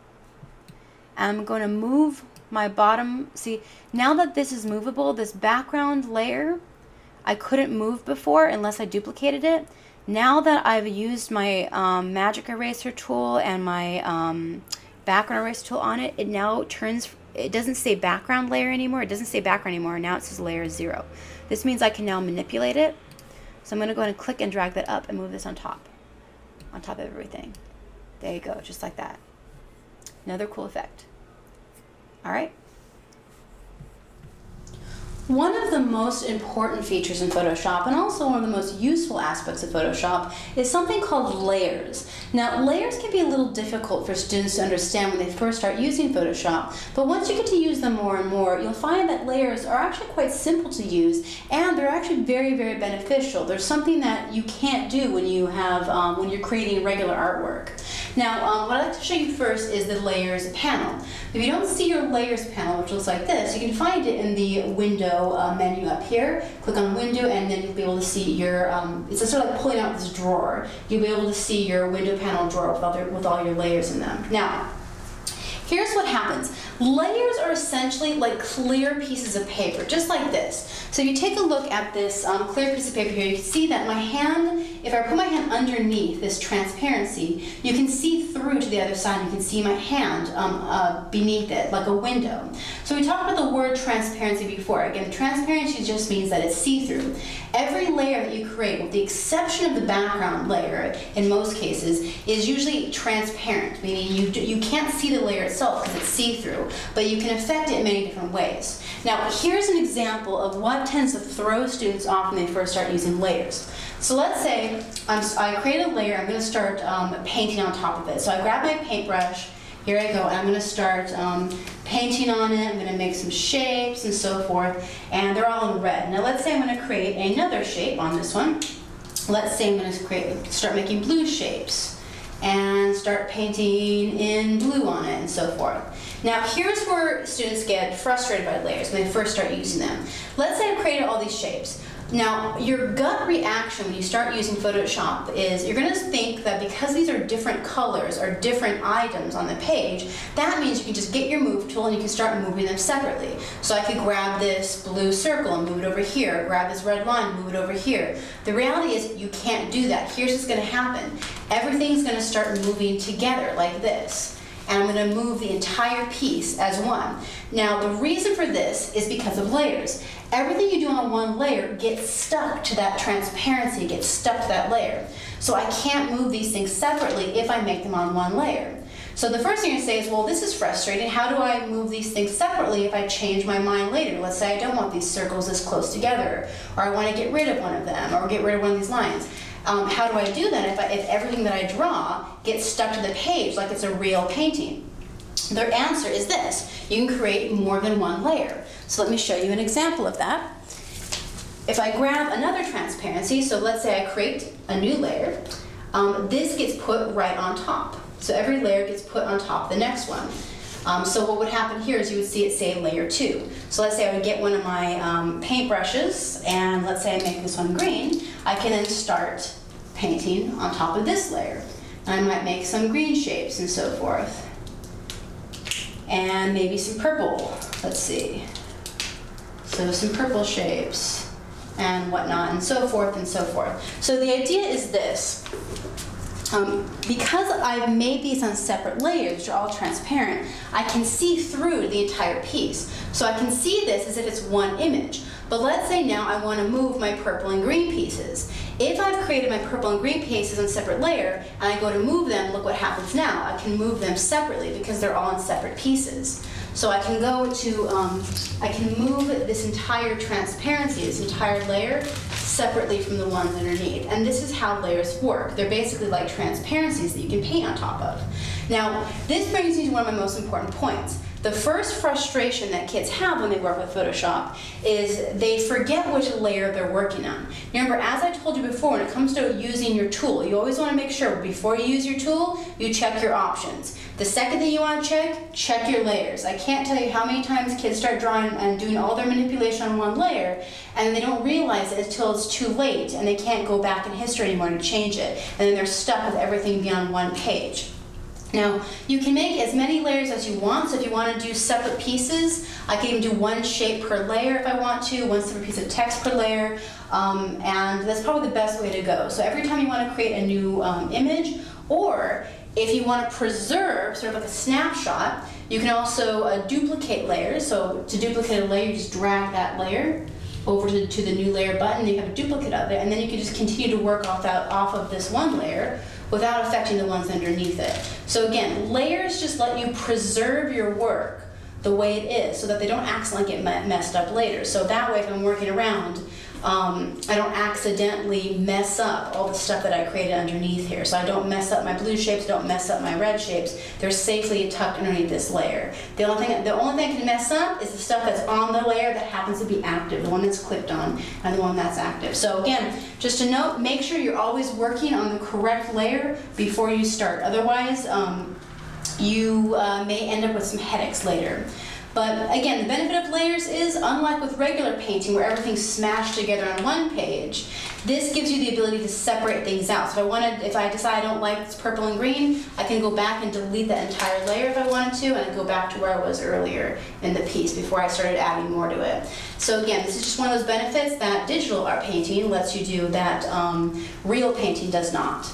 And I'm going to move my bottom. See, now that this is movable, this background layer, I couldn't move before unless I duplicated it. Now that I've used my magic eraser tool and my background eraser tool on it, it now turns, it doesn't say background layer anymore. It doesn't say background anymore. Now it says layer 0. This means I can now manipulate it. So I'm going to go ahead and click and drag that up and move this on top of everything. There you go, just like that. Another cool effect. All right. One of the most important features in Photoshop, and also one of the most useful aspects of Photoshop, is something called layers. Now, layers can be a little difficult for students to understand when they first start using Photoshop, but once you get to use them more and more, you'll find that layers are actually quite simple to use, and they're actually very, very beneficial. There's something that you can't do when you have when you're creating regular artwork. Now, what I'd like to show you first is the layers panel. If you don't see your layers panel, which looks like this, you can find it in the window menu up here. Click on window, and then you'll be able to see your, it's sort of like pulling out this drawer. You'll be able to see your window panel drawer with all your layers in them. Now, here's what happens. Layers are essentially like clear pieces of paper, just like this. So you take a look at this clear piece of paper here, you can see that my hand, if I put my hand underneath this transparency, you can see through to the other side. You can see my hand beneath it, like a window. So we talked about the word transparency before. Again, transparency just means that it's see-through. Every layer that you create, with the exception of the background layer, in most cases, is usually transparent, meaning you can't see the layer itself because it's see-through, but you can affect it in many different ways. Now, here's an example of what tends to throw students off when they first start using layers. So let's say I create a layer, I'm going to start painting on top of it. So I grab my paintbrush, here I go, and I'm going to start painting on it. I'm going to make some shapes and so forth, and they're all in red. Now let's say I'm going to create another shape on this one. Let's say I'm going to start making blue shapes and start painting in blue on it and so forth. Now here's where students get frustrated by layers when they first start using them. Let's say I've created all these shapes. Now, your gut reaction when you start using Photoshop is you're going to think that because these are different colors or different items on the page, that means you can just get your move tool and you can start moving them separately. So I could grab this blue circle and move it over here, grab this red line and move it over here. The reality is you can't do that. Here's what's going to happen. Everything's going to start moving together like this. And I'm going to move the entire piece as one. Now, the reason for this is because of layers. Everything you do on one layer gets stuck to that transparency, gets stuck to that layer. So I can't move these things separately if I make them on one layer. So the first thing you're going to say is, well, this is frustrating. How do I move these things separately if I change my mind later? Let's say I don't want these circles this close together, or I want to get rid of one of them, or get rid of one of these lines. How do I do that if everything that I draw gets stuck to the page like it's a real painting? Their answer is this. You can create more than one layer. So let me show you an example of that. If I grab another transparency, so let's say I create a new layer, this gets put right on top. So every layer gets put on top of the next one. So what would happen here is you would see it say layer 2. So let's say I would get one of my paint brushes, and let's say I make this one green. I can then start painting on top of this layer. And I might make some green shapes and so forth. And maybe some purple, let's see. So some purple shapes and whatnot and so forth and so forth. So the idea is this. Because I've made these on separate layers, which are all transparent, I can see through the entire piece. So I can see this as if it's one image. But let's say now I want to move my purple and green pieces. If I've created my purple and green pieces on a separate layer, and I go to move them, look what happens now. I can move them separately because they're all in separate pieces. So I can go to, I can move this entire transparency, this entire layer, separately from the ones underneath. And this is how layers work. They're basically like transparencies that you can paint on top of. Now, this brings me to one of my most important points. the first frustration that kids have when they work with Photoshop is they forget which layer they're working on. Remember, as I told you before, when it comes to using your tool, you always want to make sure before you use your tool, you check your options. The second thing you want to check your layers. I can't tell you how many times kids start drawing and doing all their manipulation on one layer, and they don't realize it until it's too late, and they can't go back in history anymore to change it, and then they're stuck with everything being on one page. Now, you can make as many layers as you want, so if you want to do separate pieces, I can even do one shape per layer if I want to, one separate piece of text per layer, and that's probably the best way to go. So every time you want to create a new image, or if you want to preserve, sort of like a snapshot, you can also duplicate layers. So to duplicate a layer, you just drag that layer over to the new layer button, you have a duplicate of it, and then you can just continue to work off of this one layer without affecting the ones underneath it. So again, layers just let you preserve your work the way it is so that they don't accidentally get messed up later. So that way, if I'm working around, I don't accidentally mess up all the stuff that I created underneath here. So I don't mess up my blue shapes, don't mess up my red shapes. They're safely tucked underneath this layer. The only thing I can mess up is the stuff that's on the layer that happens to be active, the one that's clicked on and the one that's active. So again, just to note, make sure you're always working on the correct layer before you start. Otherwise, you may end up with some headaches later. But again, the benefit of layers is, unlike with regular painting where everything's smashed together on one page, this gives you the ability to separate things out. So if I decide I don't like this purple and green, I can go back and delete that entire layer if I wanted to, and go back to where I was earlier in the piece before I started adding more to it. So again, this is just one of those benefits that digital art painting lets you do that real painting does not.